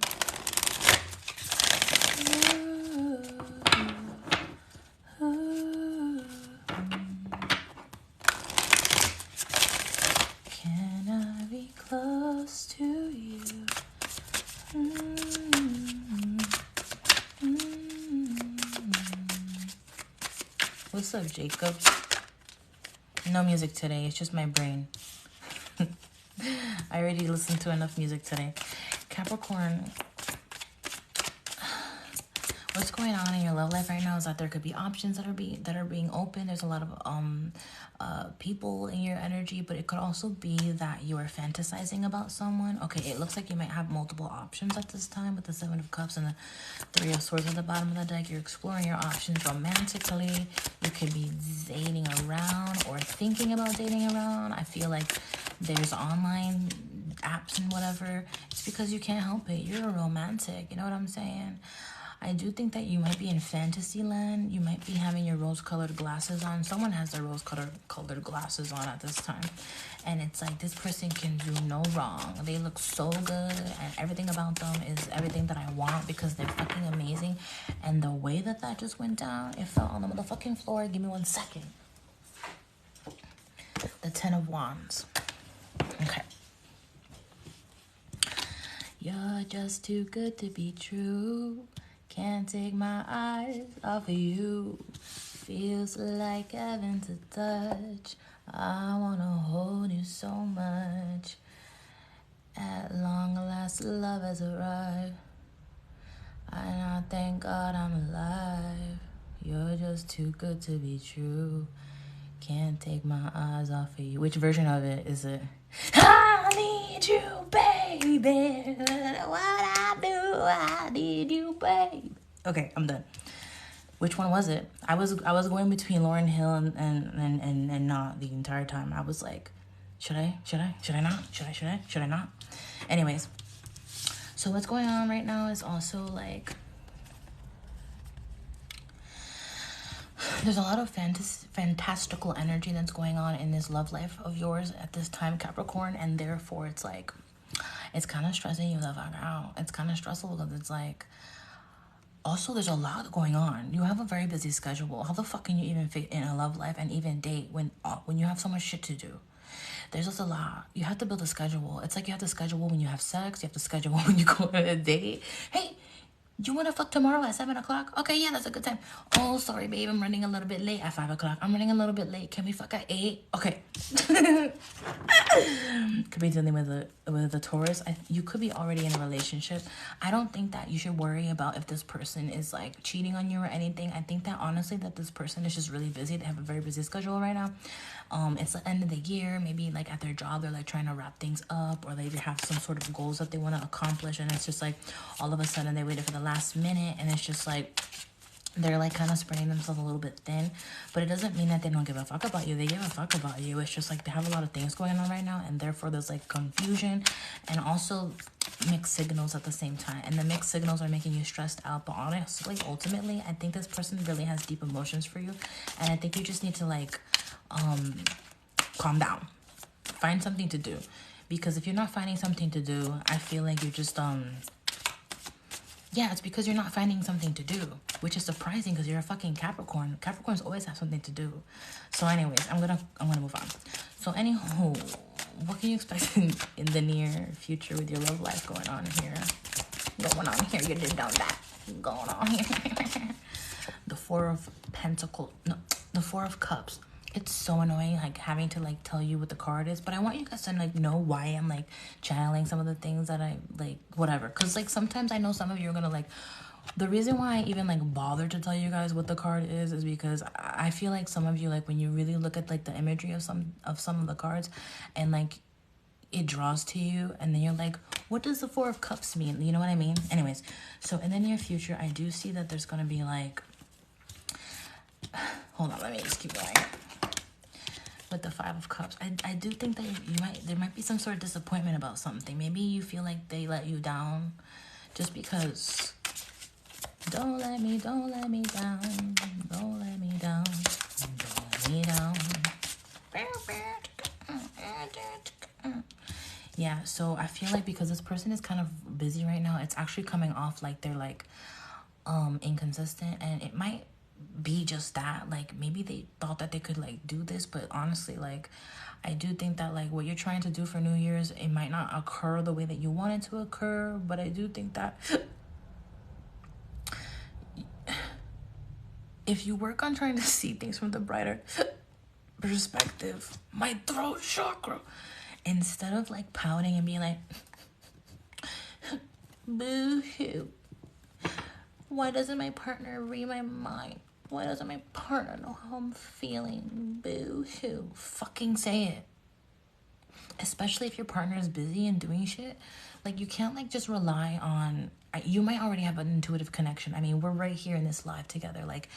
Speaker 1: Ooh, ooh. Can I be close to you? What's up, Jacob? No music today. It's just my brain. I already listened to enough music today. Capricorn, what's going on in your love life right now is that there could be options that are being open. There's a lot of people in your energy, but it could also be that you are fantasizing about someone. Okay, it looks like you might have multiple options at this time with the Seven of Cups and the Three of Swords at the bottom of the deck. You're exploring your options romantically. You could be dating around or thinking about dating around. I feel like there's online apps and whatever. It's because you can't help it. You're a romantic. You know what I'm saying? I do think that you might be in fantasy land. You might be having your rose-colored glasses on. Someone has their rose-colored glasses on at this time. And it's like this person can do no wrong. They look so good and everything about them is everything that I want because they're fucking amazing. And the way that just went down, it fell on the motherfucking floor. Give me 1 second. The Ten of Wands. Okay. You're just too good to be true. Can't take my eyes off of you. Feels like heaven to touch. I wanna hold you so much. At long last, love has arrived. And I thank God I'm alive. You're just too good to be true. Can't take my eyes off of you. Which version of it is it? I need you, baby. What I do, I need you, baby. Okay, I'm done. Which one was it? I was going between Lauryn Hill and not the entire time. I was like, should I not? Anyways, so what's going on right now is also like there's a lot of fantastical energy that's going on in this love life of yours at this time, Capricorn, and therefore it's like it's kind of stressing you the fuck out. It's kind of stressful because it's like also there's a lot going on. You have a very busy schedule. How the fuck can you even fit in a love life and even date when you have so much shit to do? There's just a lot. You have to build a schedule. It's like you have to schedule when you have sex. You have to schedule when you go on a date. Hey, you want to fuck tomorrow at 7 o'clock? Okay, yeah, that's a good time. Oh, sorry, babe. I'm running a little bit late at 5 o'clock. I'm running a little bit late. Can we fuck at 8? Okay. Could be dealing with a Taurus. You could be already in a relationship. I don't think that you should worry about if this person is like cheating on you or anything. I think that honestly that this person is just really busy. They have a very busy schedule right now. It's the end of the year. Maybe like at their job, they're like trying to wrap things up, or they have some sort of goals that they want to accomplish. And it's just like all of a sudden they waited for the last minute, and it's just like they're like kind of spreading themselves a little bit thin. But it doesn't mean that they don't give a fuck about you. They give a fuck about you. It's just like they have a lot of things going on right now, and therefore there's like confusion and also mixed signals at the same time. And the mixed signals are making you stressed out. But honestly, ultimately, I think this person really has deep emotions for you, and I think you just need to like calm down. Find something to do, because if you're not finding something to do, I feel like you're just yeah, it's because you're not finding something to do, which is surprising because you're a fucking Capricorn. Capricorns always have something to do. So anyways, I'm gonna move on. So anywho, what can you expect in the near future with your love life going on here? You did know that going on here. The Four of Pentacles, no, the Four of Cups. It's so annoying, like, having to, like, tell you what the card is. But I want you guys to, like, know why I'm, like, channeling some of the things that I, like, whatever. Because, like, sometimes I know some of you are going to, like... The reason why I even, like, bother to tell you guys what the card is because I feel like some of you, like, when you really look at, like, the imagery of some of the cards and, like, it draws to you, and then you're like, what does the Four of Cups mean? You know what I mean? Anyways, so in the near future, I do see that there's gonna be like, hold on, let me just keep going. With the Five of Cups, I do think that there might be some sort of disappointment about something. Maybe you feel like they let you down, just because. Don't let me down, don't let me down, don't let me down. Yeah, so I feel like because this person is kind of busy right now, it's actually coming off like they're like inconsistent, and it might be just that, like maybe they thought that they could like do this, but honestly, like I do think that like what you're trying to do for New Year's, it might not occur the way that you want it to occur, but I do think that if you work on trying to see things from the brighter perspective, my throat chakra, instead of like pouting and being like, boo-hoo, why doesn't my partner read my mind? Why doesn't my partner know how I'm feeling? Boo-hoo. Fucking say it. Especially if your partner is busy and doing shit. Like, you can't, like, just rely on... You might already have an intuitive connection. I mean, we're right here in this live together. Like,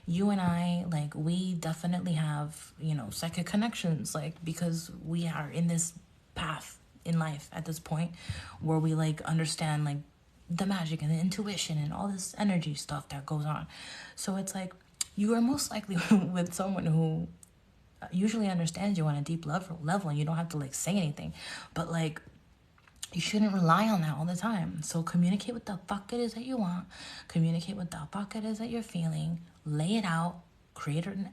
Speaker 1: you and I, like, we definitely have, you know, psychic connections. Like, because we are in this path in life at this point where we, like, understand, like, the magic and the intuition and all this energy stuff that goes on. So it's like, you are most likely with someone who usually understands you on a deep level, and you don't have to like say anything, but like you shouldn't rely on that all the time. So communicate what the fuck it is that you want, communicate what the fuck it is that you're feeling, lay it out, create an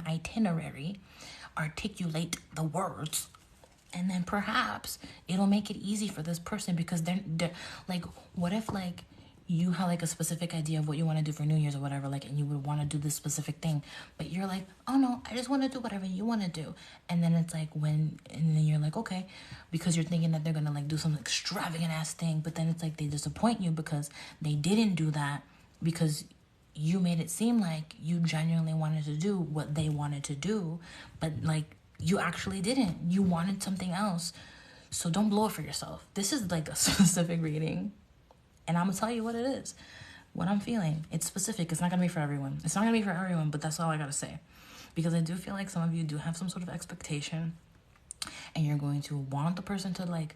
Speaker 1: itinerary, articulate the words, and then perhaps it'll make it easy for this person, because they're like, what if like you have like a specific idea of what you want to do for New Year's or whatever, like, and you would want to do this specific thing, but you're like, oh no, I just want to do whatever you want to do. And then it's like and then you're like, okay, because you're thinking that they're gonna like do some extravagant ass thing, but then it's like they disappoint you because they didn't do that, because you made it seem like you genuinely wanted to do what they wanted to do, but like you actually didn't. You wanted something else. So don't blow it for yourself. This is like a specific reading, and I'm gonna tell you what it is, what I'm feeling. It's specific. It's not gonna be for everyone. It's not gonna be for everyone, but that's all I gotta say. Because I do feel like some of you do have some sort of expectation, and you're going to want the person to like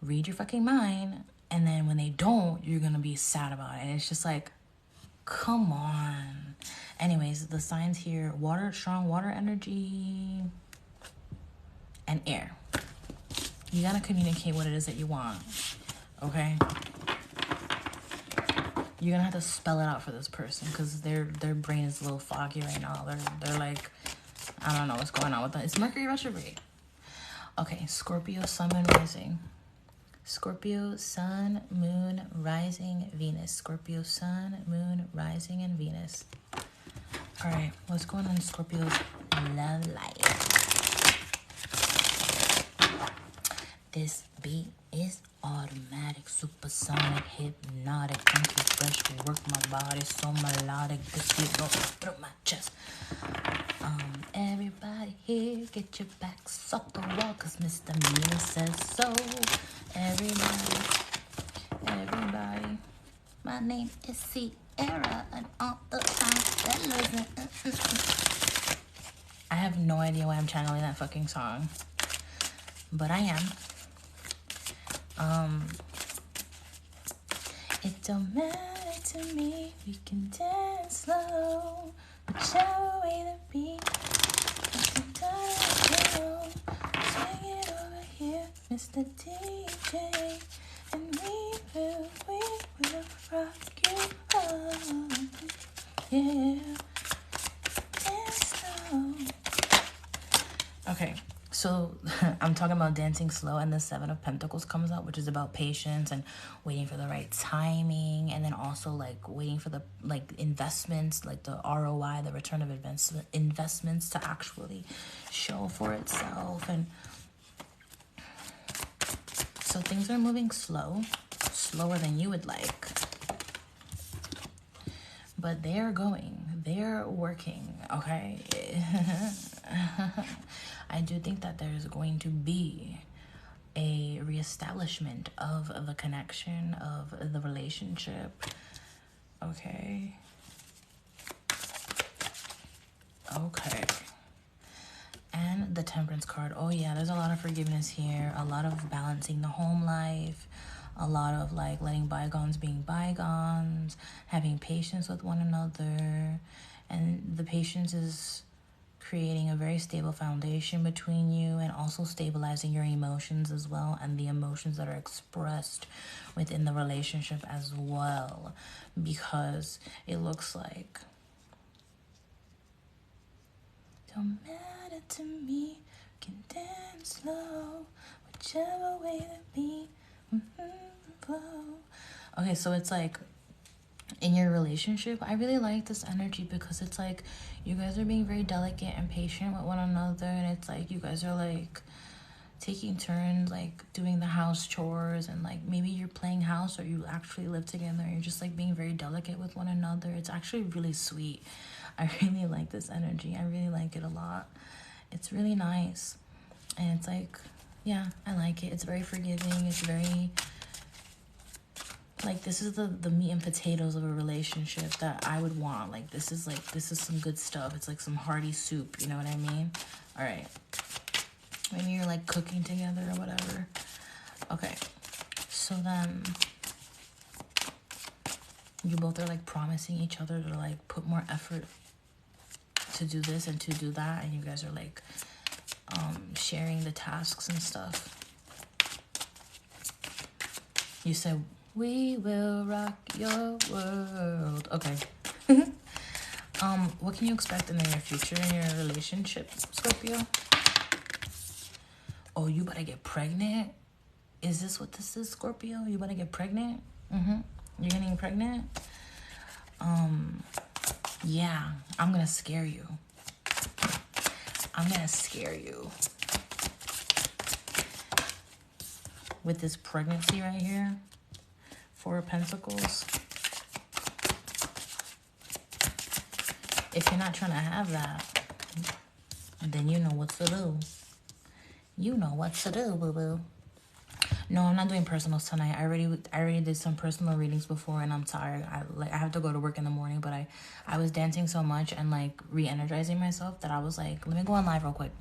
Speaker 1: read your fucking mind, and then when they don't, you're gonna be sad about it. And it's just like, come on. Anyways, the signs here: water, strong water energy, and air. You gotta communicate what it is that you want, okay? You're gonna have to spell it out for this person, because their brain is a little foggy right now. They're like, I don't know what's going on with them. It's Mercury retrograde. Okay, Scorpio, Sun, Moon, Rising. Scorpio, Sun, Moon, Rising, Venus. Scorpio, Sun, Moon, Rising, and Venus. All right, what's going on in Scorpio's love life? This beat is automatic, supersonic, hypnotic, funky, fresh, work my body so melodic. This beat goes through my chest. Everybody here, get your backs off the wall, cause Mr. Miller says so. Everybody, my name is Sierra, and all the time I have no idea why I'm channeling that fucking song, but I am. It don't matter to me, we can dance slow, whichever way the beat, swing it over here, Mr. DJ, and we will rock you up, yeah, dance slow. Okay. So I'm talking about dancing slow, and the Seven of Pentacles comes out, which is about patience and waiting for the right timing, and then also like waiting for the like investments, like the ROI, the return of investments to actually show for itself. And so things are moving slower than you would like, but they are going. They're working, okay? I do think that there's going to be a reestablishment of the connection, of the relationship, okay? Okay. And the Temperance card. Oh yeah, there's a lot of forgiveness here, a lot of balancing the home life, a lot of like letting bygones being bygones, having patience with one another. And the patience is creating a very stable foundation between you, and also stabilizing your emotions as well, and the emotions that are expressed within the relationship as well, because it looks like don't matter to me, can dance slow, whichever way that be flow. Okay, so it's like in your relationship, I really like this energy because it's like you guys are being very delicate and patient with one another, and it's like you guys are like taking turns like doing the house chores, and like maybe you're playing house or you actually live together and you're just like being very delicate with one another. It's actually really sweet. I really like this energy. I really like it a lot. It's really nice, and it's like, yeah, I like it. It's very forgiving. It's very like, this is the meat and potatoes of a relationship that I would want. Like, this is some good stuff. It's like some hearty soup, you know what I mean? All right. Maybe you're like cooking together or whatever. Okay. So then you both are like promising each other to like put more effort to do this and to do that, and you guys are like sharing the tasks and stuff. You said, we will rock your world. Okay. What can you expect in the near future in your relationship, Scorpio? Oh, you better get pregnant? Is this what this is, Scorpio? You better get pregnant? You're getting pregnant? Yeah, I'm gonna scare you. I'm gonna scare you with this pregnancy right here. 4 of Pentacles. If you're not trying to have that, then you know what to do. You know what to do, boo-boo. No, I'm not doing personals tonight. I already did some personal readings before, and I'm tired. I have to go to work in the morning, but I was dancing so much and like re-energizing myself that I was like, let me go on live real quick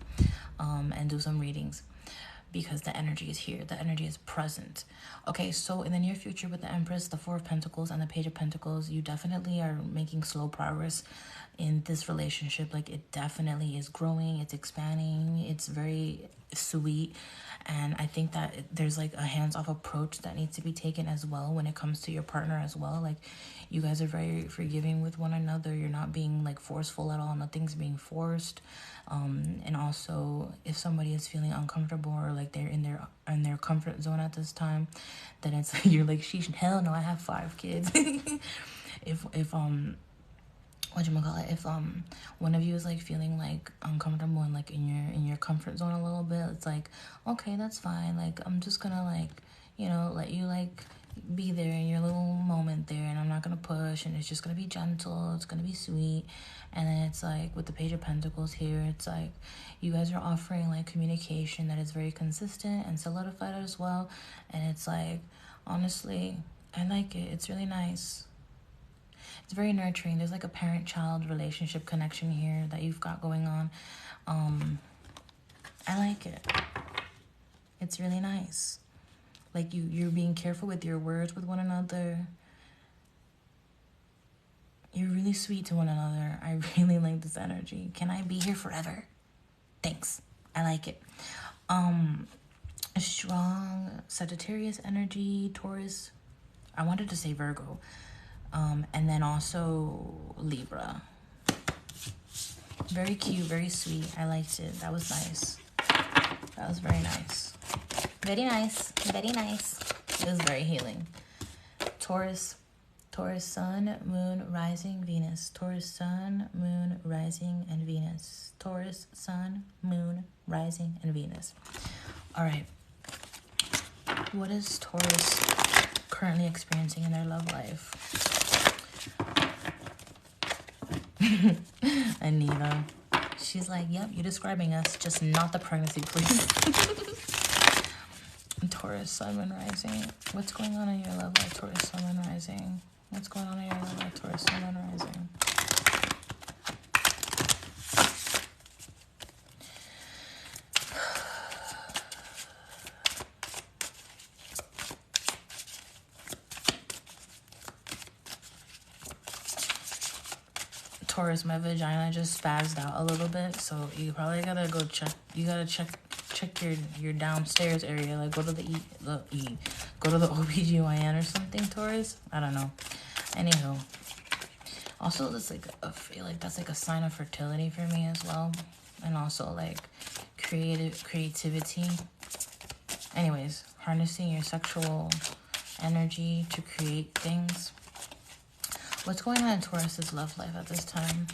Speaker 1: and do some readings, because the energy is here. The energy is present. Okay, so in the near future with the Empress, the 4 of Pentacles, and the Page of Pentacles, you definitely are making slow progress in this relationship. Like, it definitely is growing. It's expanding. It's very sweet. And I think that there's like a hands-off approach that needs to be taken as well when it comes to your partner as well. Like, you guys are very forgiving with one another. You're not being like forceful at all. Nothing's being forced. And also, if somebody is feeling uncomfortable or like they're in their comfort zone at this time, then it's like you're like, sheesh, hell no, I have 5 kids. if whatchamacallit, if one of you is like feeling like uncomfortable and like in your comfort zone a little bit, it's like, okay, that's fine. Like, I'm just gonna like, you know, let you like be there in your little moment there, and I'm not gonna push, and it's just gonna be gentle, it's gonna be sweet. And then it's like with the Page of Pentacles here, it's like you guys are offering like communication that is very consistent and solidified as well. And it's like, honestly, I like it. It's really nice. It's very nurturing. There's like a parent-child relationship connection here that you've got going on. I like it. It's really nice. Like, you're being careful with your words with one another. You're really sweet to one another. I really like this energy. Can I be here forever? Thanks. I like it. A strong Sagittarius energy, Taurus. I wanted to say Virgo. And then also Libra. Very cute, very sweet. I liked it. That was nice. That was very nice. Very nice. Very nice. It was very healing. Taurus, Sun, Moon, Rising, Venus. Taurus, Sun, Moon, Rising, and Venus. Taurus, Sun, Moon, Rising, and Venus. All right. What is Taurus currently experiencing in their love life? Anita. She's like, yep, you're describing us, just not the pregnancy, please. Taurus, Sun, Moon, Rising. What's going on in your love life, Taurus, Sun, Moon, Rising? What's going on in your love life, Taurus, Sun, Moon, Rising? Taurus, my vagina just spazzed out a little bit, so you probably gotta go check. You gotta check your downstairs area. Like go to the go to the OBGYN or something, Taurus. I don't know. Anywho, also that's like I feel like that's like a sign of fertility for me as well, and also like creativity. Anyways, harnessing your sexual energy to create things. What's going on in Taurus's love life at this time?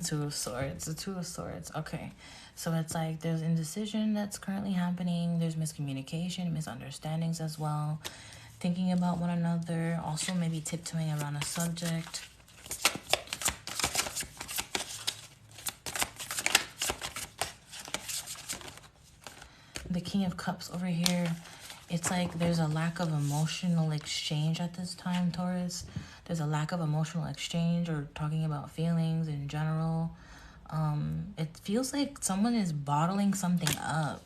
Speaker 1: Two of Swords. The Two of Swords. Okay. So it's like there's indecision that's currently happening. There's miscommunication, misunderstandings as well. Thinking about one another. Also maybe tiptoeing around a subject. The King of Cups over here. It's like there's a lack of emotional exchange at this time, Taurus. There's a lack of emotional exchange or talking about feelings in general. It feels like someone is bottling something up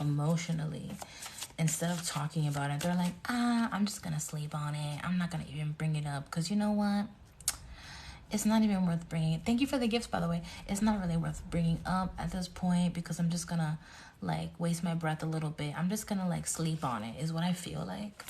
Speaker 1: emotionally. Instead of talking about it, they're like, I'm just going to sleep on it. I'm not going to even bring it up because you know what? It's not even worth bringing it. Thank you for the gifts, by the way. It's not really worth bringing up at this point because I'm just going to like waste my breath a little bit. I'm just going to like sleep on it is what I feel like.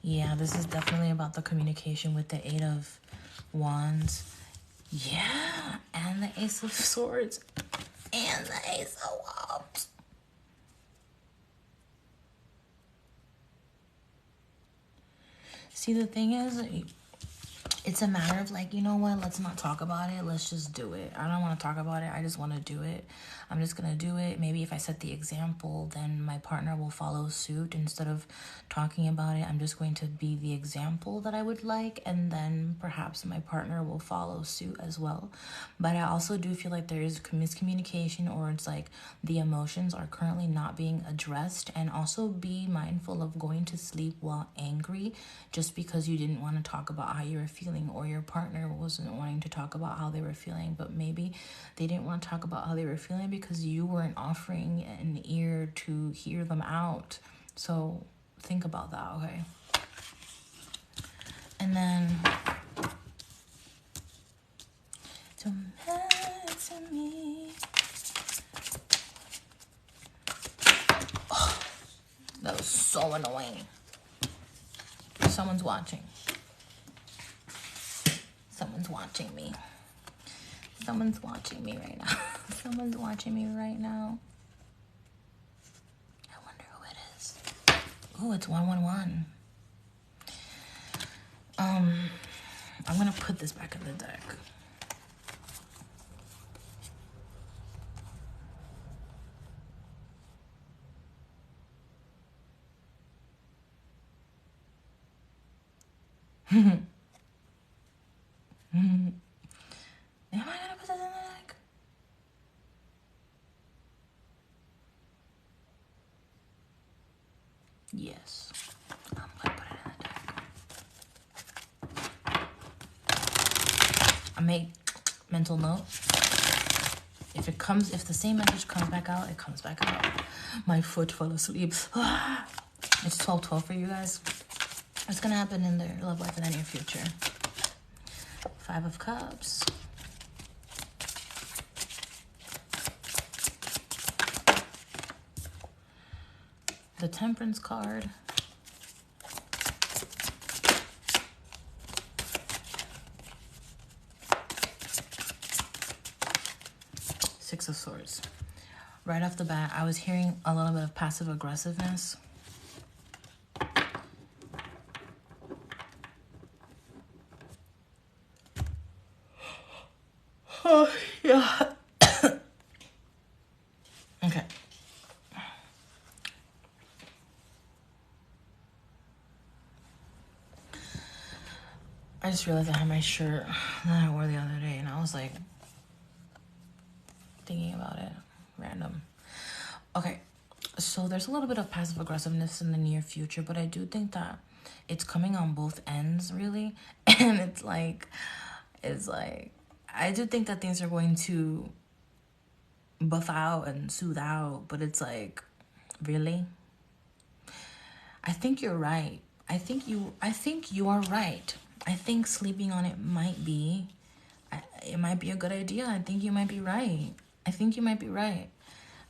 Speaker 1: Yeah, this is definitely about the communication with the Eight of Wands. Yeah, and the Ace of Swords. And the Ace of Wands. See, the thing is, it's a matter of like, you know what, let's not talk about it. Let's just do it. I don't want to talk about it. I just want to do it. I'm just going to do it. Maybe if I set the example, then my partner will follow suit. Instead of talking about it, I'm just going to be the example that I would like. And then perhaps my partner will follow suit as well. But I also do feel like there is miscommunication, or it's like the emotions are currently not being addressed. And also be mindful of going to sleep while angry just because you didn't want to talk about how you were feeling, or your partner wasn't wanting to talk about how they were feeling, but maybe they didn't want to talk about how they were feeling because you weren't offering an ear to hear them out. So think about that, okay? And then don't matter to me. Oh, that was so annoying. Someone's watching. Someone's watching me. Someone's watching me right now. Someone's watching me right now. I wonder who it is. Oh, it's 111. I'm gonna put this back in the deck. Am I gonna put this in the deck? Yes. I'm gonna put it in the deck. I make mental note. If the same message comes back out, it comes back out. My foot fell asleep. It's 12:12 for you guys. What's gonna happen in their love life in the near future? 5 of Cups. The Temperance card. Six of Swords. Right off the bat, I was hearing a little bit of passive aggressiveness. God. Okay. I just realized I had my shirt that I wore the other day, and I was like thinking about it. Random. Okay, so there's a little bit of passive aggressiveness in the near future, but I do think that it's coming on both ends, really. And it's like I do think that things are going to buff out and soothe out, but it's like, really? I think you're right. I think you are right. I think sleeping on it might be a good idea. I think you might be right. I think you might be right.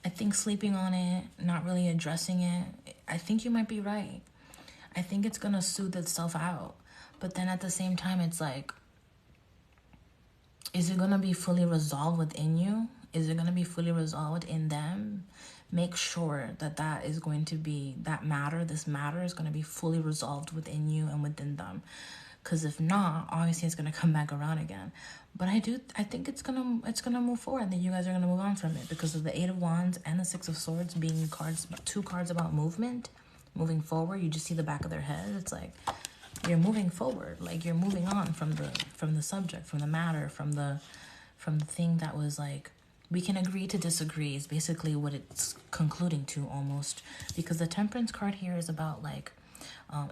Speaker 1: I think sleeping on it, not really addressing it, I think you might be right. I think it's gonna soothe itself out. But then at the same time, it's like, is it gonna be fully resolved within you? Is it gonna be fully resolved in them? Make sure that that is going to be, this matter is gonna be fully resolved within you and within them. Because if not, obviously it's gonna come back around again. But I think it's gonna move forward. That you guys are gonna move on from it because of the Eight of Wands and the Six of Swords being two cards about movement, moving forward. You just see the back of their head. It's like you're moving forward, like you're moving on from the subject, from the matter, from the thing that was like, we can agree to disagree is basically what it's concluding to almost. Because the Temperance card here is about like,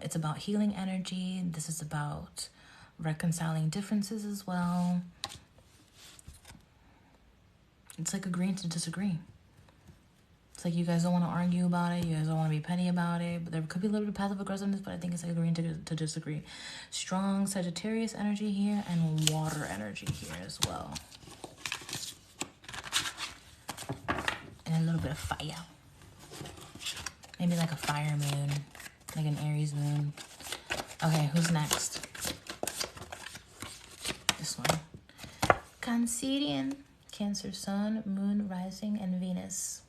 Speaker 1: it's about healing energy. This is about reconciling differences as well. It's like agreeing to disagree. It's like you guys don't want to argue about it. You guys don't want to be petty about it. But there could be a little bit of passive aggressiveness, but I think it's like agreeing to disagree. Strong Sagittarius energy here and water energy here as well. And a little bit of fire. Maybe like a fire moon. Like an Aries moon. Okay, who's next? This one. Cancerian. Cancer Sun, Moon, Rising, and Venus.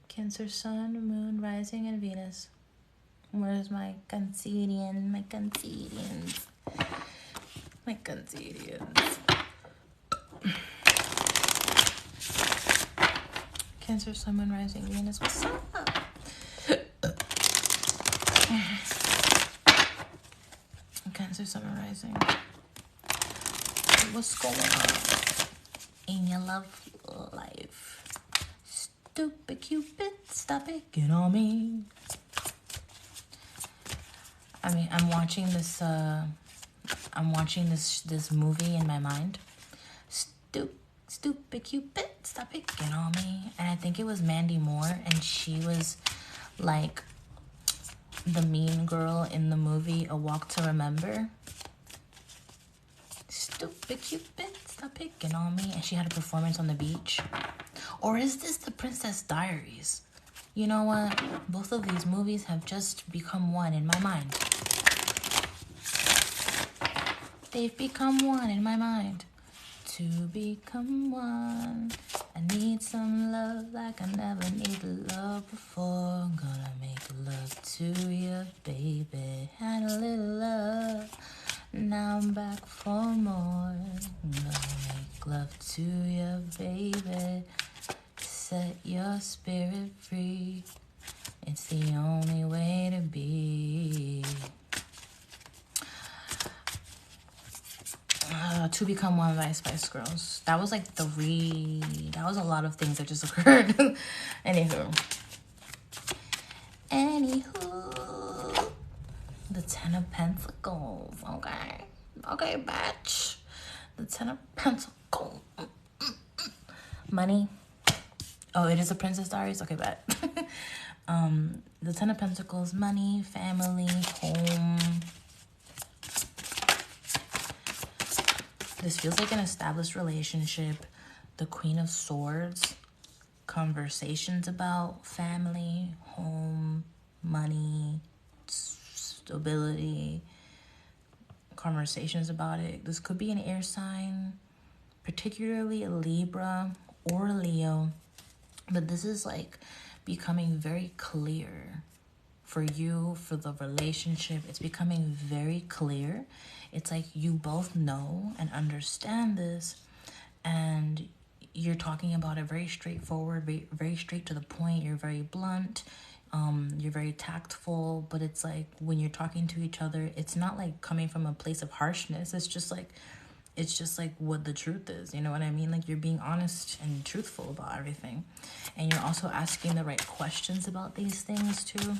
Speaker 1: Cancer Sun, Moon, Rising, and Venus. Where's my Cancerian? My Cancerians. My Cancerians. Cancer Sun, Moon, Rising, Venus. What's up? Cancer, Sun, Moon, Rising. What's going on in your love life? Stupid Cupid, stop picking on me. I mean, I'm watching this movie in my mind. Stupid Cupid, stop picking on me. And I think it was Mandy Moore, and she was like the mean girl in the movie A Walk to Remember. Stupid Cupid, stop picking on me. And she had a performance on the beach. Or is this The Princess Diaries? You know what? Both of these movies have just become one in my mind. They've become one in my mind. To become one, I need some love like I never needed love before. I'm gonna make love to you, baby. Had a little love, now I'm back for more. I'm gonna make love to you, baby. Set your spirit free. It's the only way to be. To Become One by Spice Girls. That was like that was a lot of things that just occurred. Anywho, the Ten of Pentacles. Okay, batch. The Ten of Pentacles. Money. Oh, it is a Princess Diaries. Okay, bet. The Ten of Pentacles. Money, family, home. This feels like an established relationship. The Queen of Swords. Conversations about family, home, money, stability. Conversations about it. This could be an air sign, particularly a Libra or a Leo. But this is like becoming very clear for you, for the relationship. It's becoming very clear. It's like you both know and understand this, and you're talking about it very straightforward, very, very straight to the point. You're very blunt. You're very tactful, but it's like when you're talking to each other, it's not like coming from a place of harshness. It's just like what the truth is. You know what I mean? Like, you're being honest and truthful about everything. And you're also asking the right questions about these things too.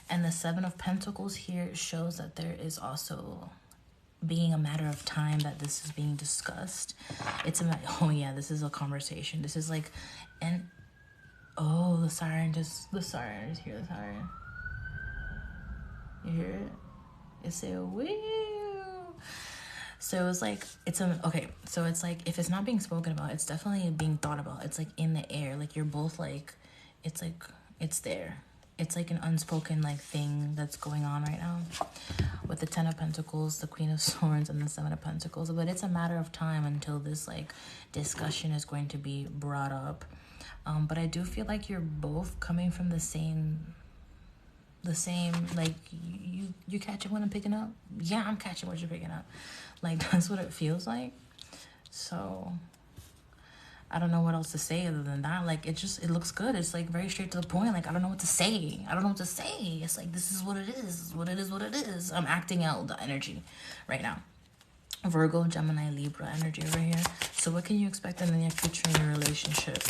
Speaker 1: And the Seven of Pentacles here shows that there is also being a matter of time that this is being discussed. It's a, oh yeah, this is a conversation. This is like, and oh, the siren just hear the siren. You hear it? It say woo. So it's like, okay, so it's like, if it's not being spoken about, it's definitely being thought about. It's like in the air, like you're both like, it's like, it's there. It's like an unspoken like thing that's going on right now with the Ten of Pentacles, the Queen of Swords, and the Seven of Pentacles. But it's a matter of time until this like discussion is going to be brought up. But I do feel like you're both coming from the same, like, you catching what I'm picking up? Yeah, I'm catching what you're picking up. Like, that's what it feels like. So I don't know what else to say other than that. Like, it looks good. It's like very straight to the point. Like, I don't know what to say. It's like, this is what it is. What it is. I'm acting out the energy right now. Virgo, Gemini, Libra energy over here. So what can you expect in the near future in your relationship?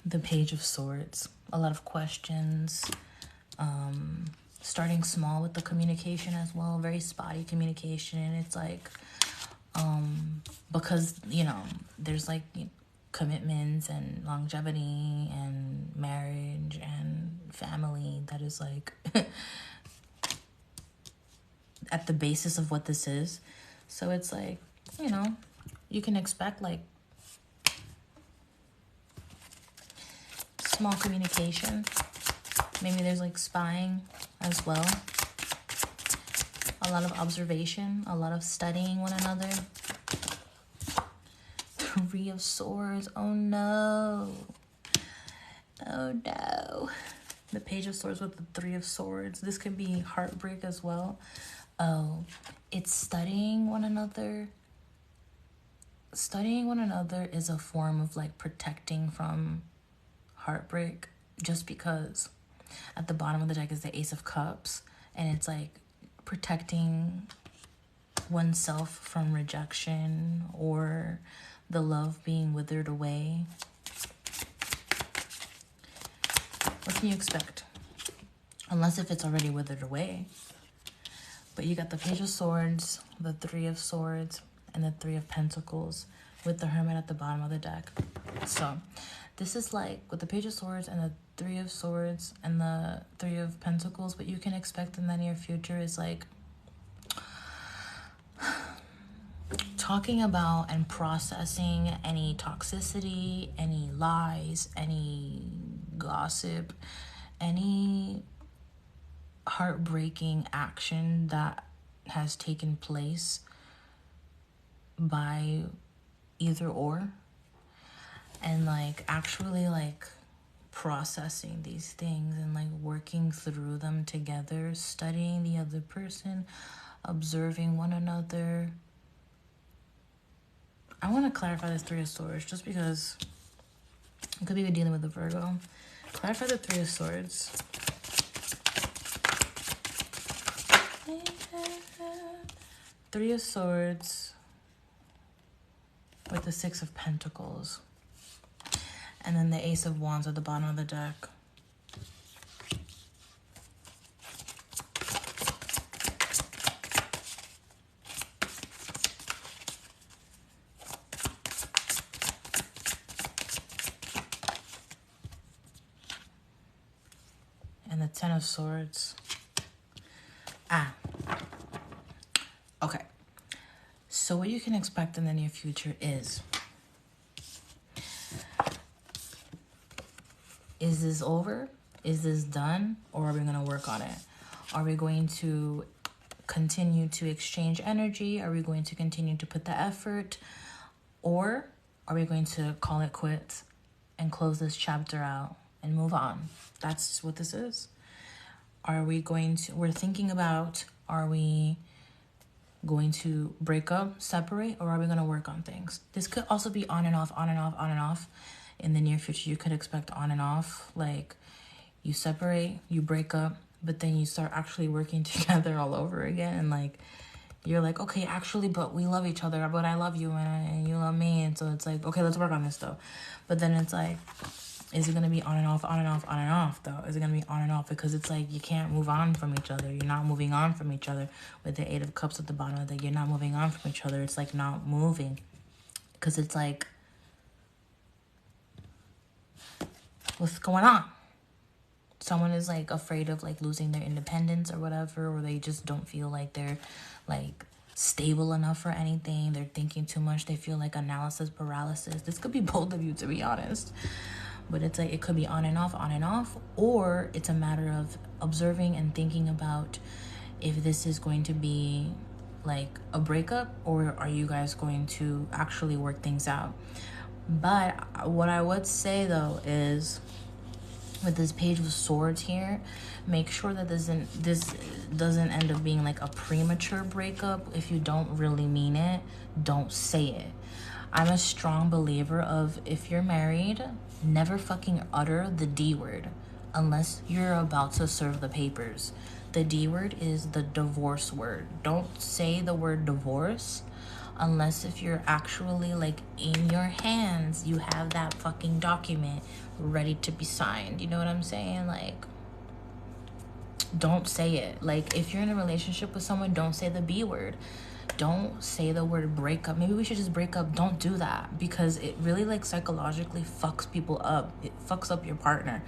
Speaker 1: The Page of Swords. A lot of questions. Starting small with the communication as well. Very spotty communication. It's like, because, you know, there's like commitments and longevity and marriage and family that is like at the basis of what this is. So it's like, you know, you can expect like small communication. Maybe there's like spying as well. A lot of observation, a lot of studying one another. Three of Swords. Oh no. Oh no. The Page of Swords with the Three of Swords. This could be heartbreak as well. Oh, it's studying one another. Studying one another is a form of like protecting from heartbreak, just because at the bottom of the deck is the Ace of Cups, and it's like protecting oneself from rejection or the love being withered away. What can you expect? Unless if it's already withered away. But you got the Page of Swords, the Three of Swords, and the Three of Pentacles with the Hermit at the bottom of the deck. So this is like with the Page of Swords and the Three of Swords and the Three of Pentacles, what you can expect in the near future is like talking about and processing any toxicity, any lies, any gossip, any heartbreaking action that has taken place by either or, and like actually like processing these things and like working through them together, studying the other person, observing one another. I want to clarify this Three of Swords just because it could be dealing with the Virgo. Clarify the Three of Swords. Three of Swords with the Six of Pentacles. And then the Ace of Wands at the bottom of the deck. And the Ten of Swords. Okay. So what you can expect in the near future is this over? Is this done? Or are we going to work on it? Are we going to continue to exchange energy? Are we going to continue to put the effort? Or are we going to call it quits and close this chapter out and move on? That's what this is. Are we going to, we're thinking about, are we going to break up, separate, or are we going to work on things? This could also be on and off, on and off, on and off. In the near future, you could expect on and off. Like, you separate, you break up, but then you start actually working together all over again. And, like, you're like, okay, actually, but we love each other, but I love you and you love me. And so it's like, okay, let's work on this, though. But then it's like, is it going to be on and off, on and off, on and off, though? Is it going to be on and off? Because it's like you can't move on from each other. You're not moving on from each other. With the 8 of Cups at the bottom of the, you're not moving on from each other. It's like not moving. Because it's like, what's going on? Someone is like afraid of like losing their independence or whatever, or they just don't feel like they're like stable enough for anything. They're thinking too much. They feel like analysis paralysis. This could be both of you, to be honest. But it's like, it could be on and off, or it's a matter of observing and thinking about if this is going to be like a breakup, or are you guys going to actually work things out. But what I would say though is, with this Page of Swords here, make sure that this doesn't end up being like a premature breakup. If you don't really mean it, don't say it. I'm a strong believer of, if you're married, never fucking utter the D word unless you're about to serve the papers. The D word is the divorce word. Don't say the word divorce unless if you're actually like in your hands, you have that fucking document ready to be signed. You know what I'm saying? Like, don't say it. Like, if you're in a relationship with someone, don't say the B word. Don't say the word breakup. Maybe we should just break up. Don't do that, because it really like psychologically fucks people up. It fucks up your partner,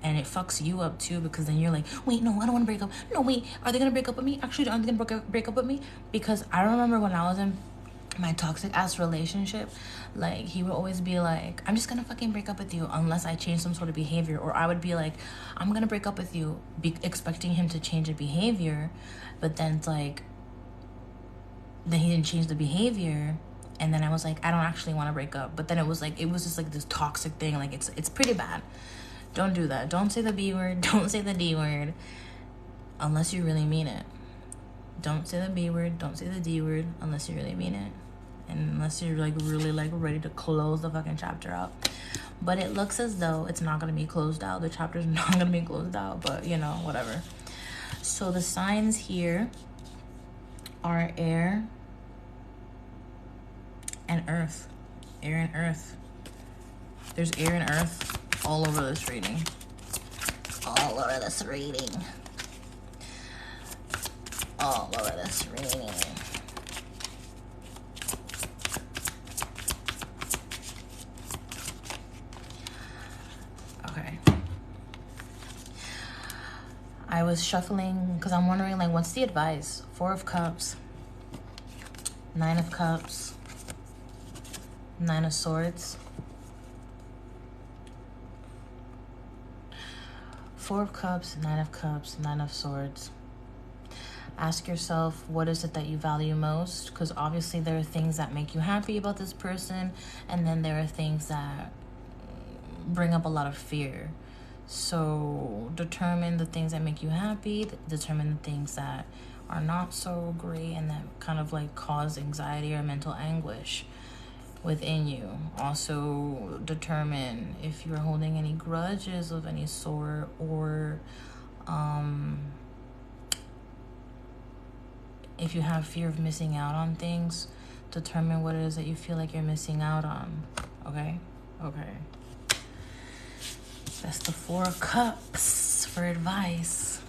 Speaker 1: and it fucks you up too, because then you're like, wait, no, I don't want to break up. No, wait, are they gonna break up with me? Actually, are they gonna break up with me? Because I remember when I was in my toxic ass relationship, like, he would always be like, I'm just gonna fucking break up with you unless I change some sort of behavior. Or I would be like, I'm gonna break up with you, expecting him to change a behavior, but then it's like, then he didn't change the behavior, and then I was like, I don't actually want to break up. But then it was just like this toxic thing. Like, it's pretty bad. Don't do that. Don't say the B word. Don't say the D word unless you really mean it. Don't say the B word. Don't say the D word unless you really mean it, and unless you're like really like ready to close the fucking chapter out. But it looks as though it's not gonna be closed out. The chapter's not gonna be closed out, but you know, whatever. So the signs here are air and earth. Air and earth. There's air and earth all over this reading. All over this reading. All over this reading. Okay. I was shuffling because I'm wondering, like, what's the advice? 4 of Cups, 9 of Cups, 9 of Swords, 4 of Cups, 9 of Cups, 9 of Swords. Ask yourself, what is it that you value most? Because obviously there are things that make you happy about this person, and then there are things that bring up a lot of fear. So determine the things that make you happy, determine the things that are not so great and that kind of like cause anxiety or mental anguish within you. Also determine if you're holding any grudges of any sort, or if you have fear of missing out on things. Determine what it is that you feel like you're missing out on. Okay? That's the 4 of Cups for advice.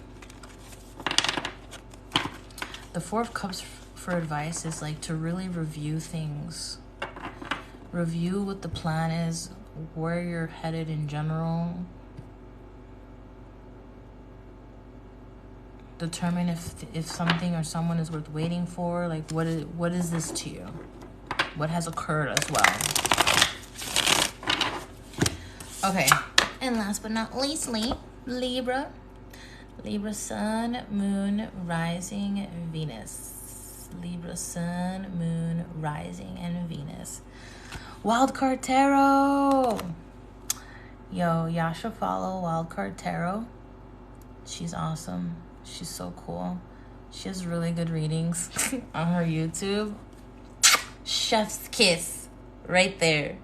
Speaker 1: The 4 of Cups for advice is like to really review things. Review what the plan is, where you're headed in general. Determine if something or someone is worth waiting for. Like, what is this to you? What has occurred as well? Okay. And last but not leastly, Libra. Libra Sun, Moon, Rising, Venus. Libra Sun, Moon, Rising, and Venus. Wildcard Tarot. Yo, y'all should follow Wildcard Tarot. She's awesome. She's so cool. She has really good readings on her YouTube. Chef's kiss right there.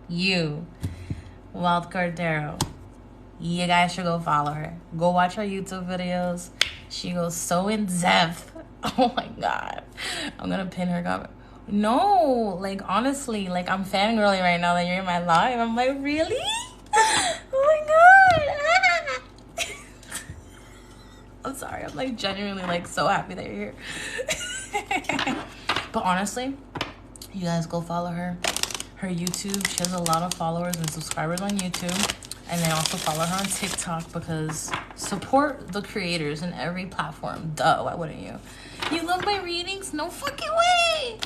Speaker 1: You, Wildcard Tarot. You guys should go follow her. Go watch her YouTube videos. She goes so in depth. Oh my god. I'm gonna pin her comment. No, like honestly, like I'm fangirling right now that you're in my live. I'm like, really? Oh my god. I'm sorry. I'm like genuinely like so happy that you're here. But honestly, you guys go follow her. Her YouTube, she has a lot of followers and subscribers on YouTube. And then also follow her on TikTok, because support the creators in every platform. Duh, why wouldn't you? You love my readings? No fucking way!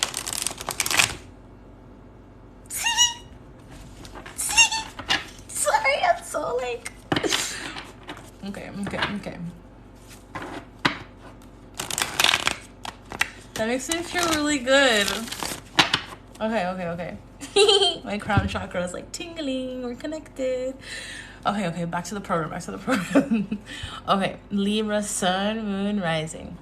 Speaker 1: See? Sorry, I'm so like... Okay. That makes me feel really good. Okay. My crown chakra is like tingling. We're connected. Okay, back to the program. Okay, Libra, sun, moon, rising.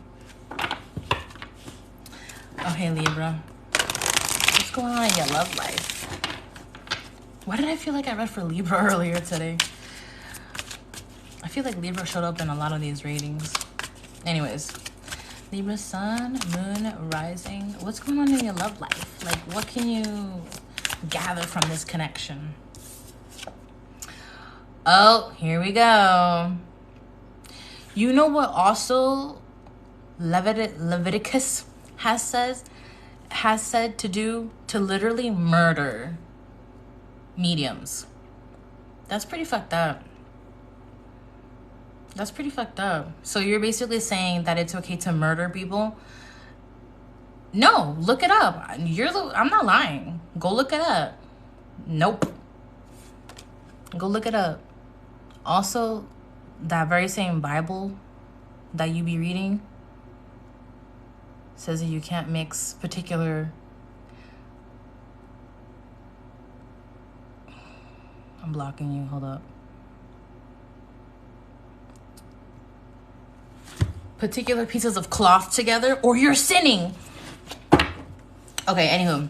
Speaker 1: Okay, Libra. What's going on in your love life? Why did I feel like I read for Libra earlier today? I feel like Libra showed up in a lot of these readings. Anyways, Libra, sun, moon, rising. What's going on in your love life? Like, what can you gather from this connection? Oh, here we go. You know what also Leviticus has said to do? To literally murder mediums. That's pretty fucked up. So you're basically saying that it's okay to murder people? No, look it up. I'm not lying. Go look it up. Nope. Go look it up. Also, that very same Bible that you be reading says that you can't mix particular... I'm blocking you. Hold up. Particular pieces of cloth together, or you're sinning. Okay, anywho.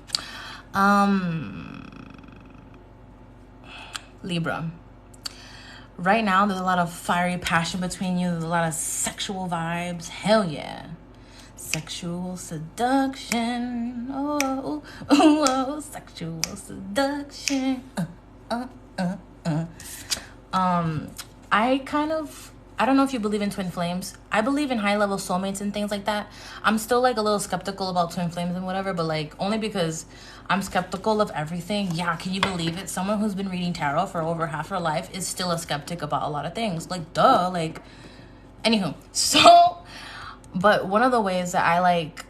Speaker 1: Libra. Right now, there's a lot of fiery passion between you. There's a lot of sexual vibes. Hell yeah. Sexual seduction. Oh, sexual seduction. I don't know if you believe in twin flames. I believe in high-level soulmates and things like that. I'm still, like, a little skeptical about twin flames and whatever, but, like, only because I'm skeptical of everything. Yeah, can you believe it? Someone who's been reading tarot for over half her life is still a skeptic about a lot of things. Like, duh, like... Anywho, so... But one of the ways that I, like,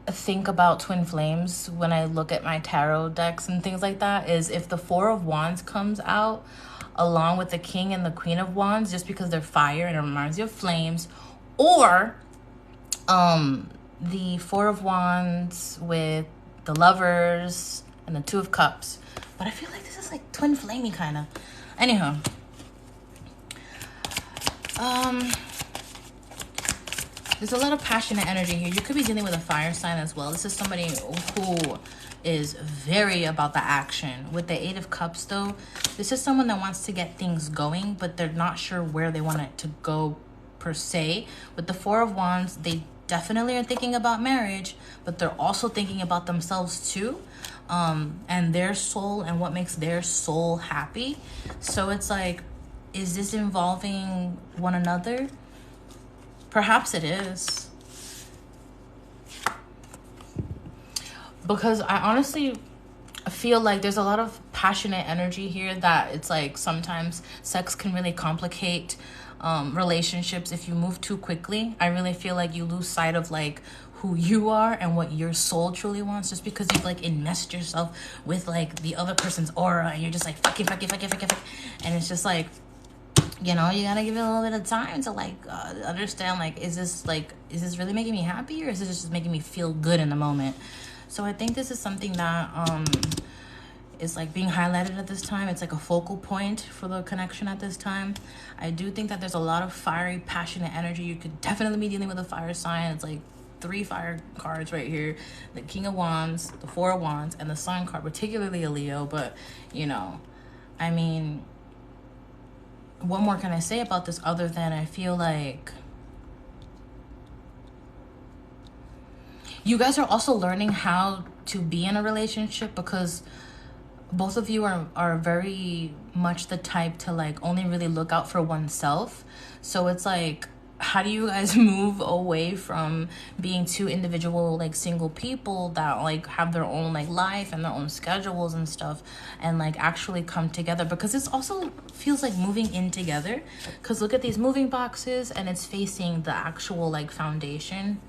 Speaker 1: think about twin flames when I look at my tarot decks and things like that is if the Four of Wands comes out along with the King and the Queen of Wands, just because they're fire and it reminds you of flames, or the Four of Wands with the Lovers and the Two of Cups. But I feel like this is like twin flamey kind of. Anyhow, there's a lot of passionate energy here. You could be dealing with a fire sign as well. This is somebody who is very about the action. With the Eight of Cups, though, this is someone that wants to get things going, but they're not sure where they want it to go per se. With the Four of Wands, they definitely are thinking about marriage, but they're also thinking about themselves too, and their soul and what makes their soul happy. So it's like, is this involving one another? Perhaps it is. Because I honestly feel like there's a lot of passionate energy here that it's like sometimes sex can really complicate relationships if you move too quickly. I really feel like you lose sight of like who you are and what your soul truly wants just because you've like enmeshed yourself with like the other person's aura and you're just like fucking. And it's just like, you know, you gotta give it a little bit of time to like understand like, is this really making me happy, or is this just making me feel good in the moment? So I think this is something that is like being highlighted at this time. It's like a focal point for the connection at this time. I do think that there's a lot of fiery, passionate energy. You could definitely be dealing with a fire sign. It's like 3 fire cards right here: the King of Wands, the Four of Wands, and the Sun card, particularly a Leo. But you know, I mean, what more can I say about this other than I feel like you guys are also learning how to be in a relationship, because both of you are very much the type to like only really look out for oneself. So it's like, how do you guys move away from being 2 individual like single people that like have their own like life and their own schedules and stuff, and like actually come together? Because it's also feels like moving in together, because look at these moving boxes and it's facing the actual like foundation.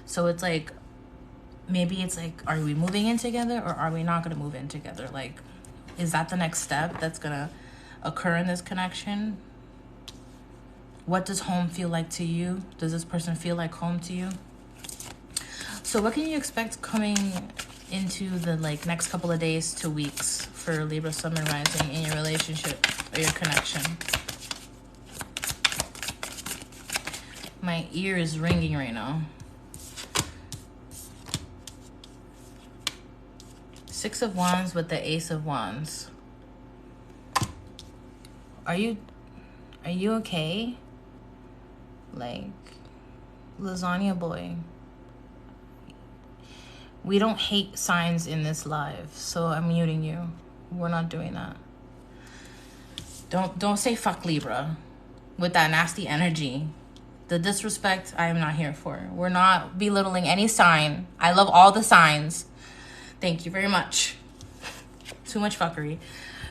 Speaker 1: So it's like, maybe it's like, are we moving in together or are we not going to move in together? Like, is that the next step that's going to occur in this connection? What does home feel like to you? Does this person feel like home to you? So what can you expect coming into the like next couple of days to weeks for Libra, Sun, and Rising in your relationship or your connection? My ear is ringing right now. 6 of Wands with the Ace of Wands. Are you okay? Like, lasagna boy. We don't hate signs in this live, so I'm muting you. We're not doing that. Don't say fuck Libra with that nasty energy. The disrespect I am not here for. We're not belittling any sign. I love all the signs. Thank you very much. Too much fuckery.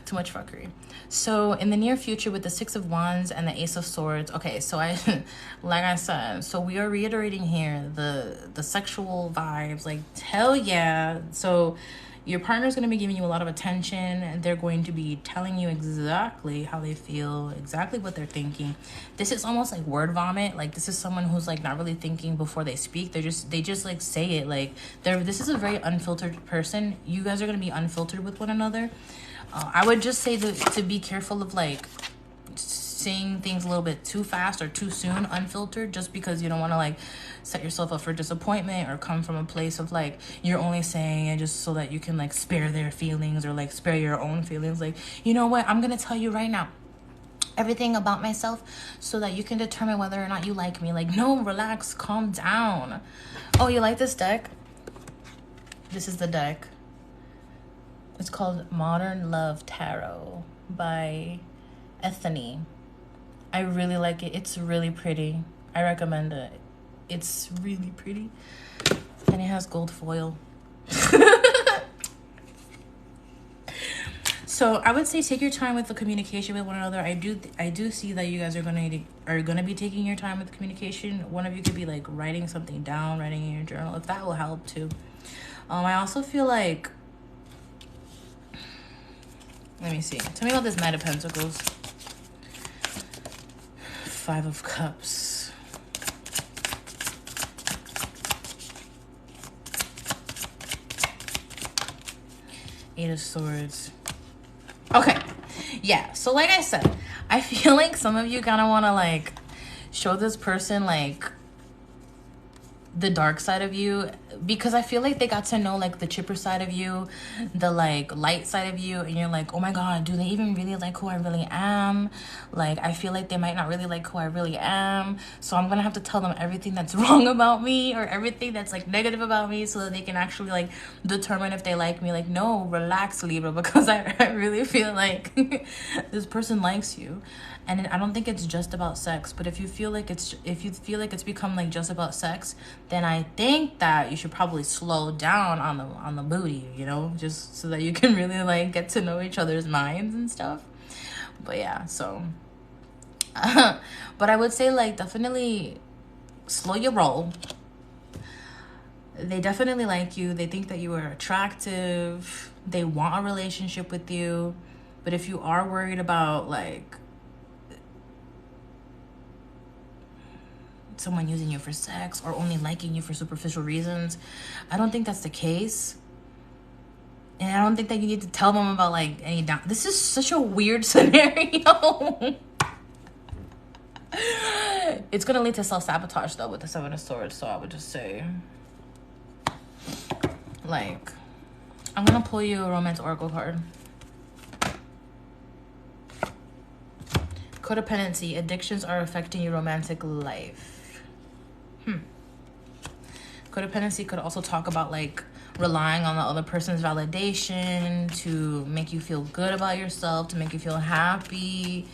Speaker 1: Too much fuckery. So in the near future with the 6 of Wands and the Ace of Swords, okay, so like I said, so we are reiterating here the sexual vibes, like hell yeah. So your partner's going to be giving you a lot of attention. They're going to be telling you exactly how they feel, exactly what they're thinking. This is almost like word vomit. Like, this is someone who's like not really thinking before they speak. They just like say it. Like, this is a very unfiltered person. You guys are going to be unfiltered with one another. I would just say to be careful of like saying things a little bit too fast or too soon, unfiltered, just because you don't want to like set yourself up for disappointment or come from a place of like you're only saying it just so that you can like spare their feelings or like spare your own feelings. Like, you know what, I'm gonna tell you right now everything about myself so that you can determine whether or not you like me. Like, no, relax, calm down. Oh, you like this deck? This is the deck. It's called Modern Love Tarot by Ethany. I really like it. It's really pretty. I recommend it. It's really pretty. And it has gold foil. So I would say take your time with the communication with one another. I do see that you guys are gonna be taking your time with the communication. One of you could be like writing something down, writing in your journal, if that will help too. I also feel like, let me see. Tell me about this Knight of Pentacles. 5 of Cups. Eight of Swords. Okay. Yeah. So like I said, I feel like some of you kind of want to like show this person like the dark side of you, because I feel like they got to know like the chipper side of you, the like light side of you, and you're like, oh my god, do they even really like who I really am? Like, I feel like they might not really like who I really am, so I'm gonna have to tell them everything that's wrong about me or everything that's like negative about me so that they can actually like determine if they like me. Like, no, relax, Libra, because I really feel like this person likes you. And I don't think it's just about sex, but if you feel like it's become like just about sex, then I think that you should probably slow down on the booty, you know, just so that you can really like get to know each other's minds and stuff. But yeah, so but I would say like definitely slow your roll. They definitely like you. They think that you are attractive. They want a relationship with you. But if you are worried about like someone using you for sex or only liking you for superficial reasons, I don't think that's the case. And I don't think that you need to tell them about like any down. This is such a weird scenario. It's gonna lead to self-sabotage though with the Seven of Swords. So I would just say, like, I'm gonna pull you a romance oracle card. Codependency. Addictions are affecting your romantic life. Codependency could also talk about like relying on the other person's validation to make you feel good about yourself, to make you feel happy,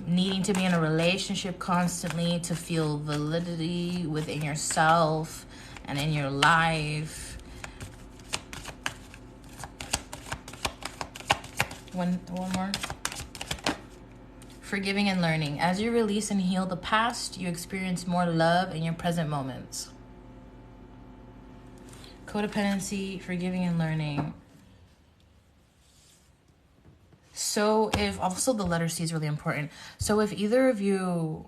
Speaker 1: needing to be in a relationship constantly to feel validity within yourself and in your life. One more. Forgiving and learning. As you release and heal the past, you experience more love in your present moments. Codependency, forgiving and learning. So if, also the letter C is really important. So if either of you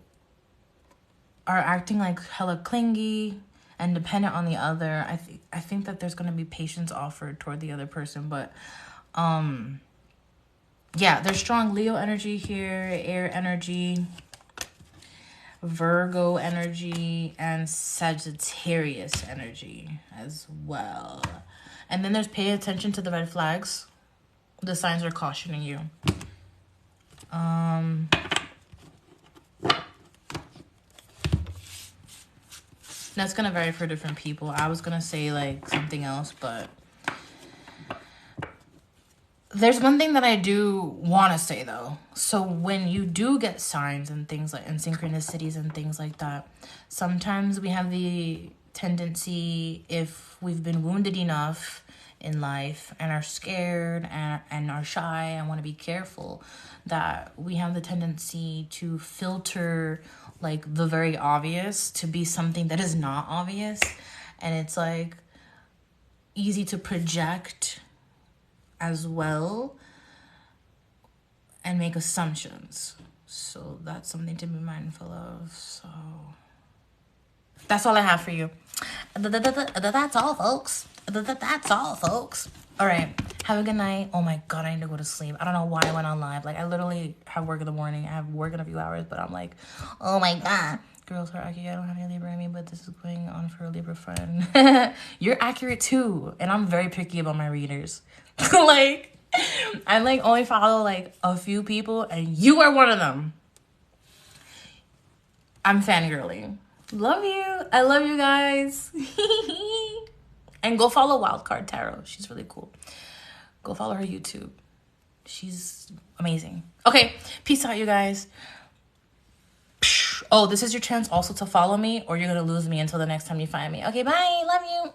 Speaker 1: are acting like hella clingy and dependent on the other, I think that there's going to be patience offered toward the other person. But yeah, there's strong Leo energy here, air energy, Virgo energy, and Sagittarius energy as well. And then there's pay attention to the red flags. The signs are cautioning you. That's gonna vary for different people. I was gonna say like something else, but there's one thing that I do want to say though. So when you do get signs and things like, and synchronicities and things like that, sometimes we have the tendency, if we've been wounded enough in life and are scared and are shy and want to be careful, that we have the tendency to filter like the very obvious to be something that is not obvious. And it's like easy to project as well and make assumptions. So that's something to be mindful of. So that's all I have for you. That's all, folks. That's all, folks. All right. Have a good night. Oh my God, I need to go to sleep. I don't know why I went on live. Like, I literally have work in the morning. I have work in a few hours, but I'm like, oh my God. Girls are accurate. I don't have any Libra in me, but this is going on for a Libra friend. You're accurate too. And I'm very picky about my readers. Like, I like only follow like a few people, and you are one of them. I'm fangirling. Love you. I love you guys. And go follow Wildcard Tarot. She's really cool. Go follow her YouTube. She's amazing. Okay, peace out, you guys. Oh, this is your chance also to follow me, or you're gonna lose me until the next time you find me. Okay, bye. Love you.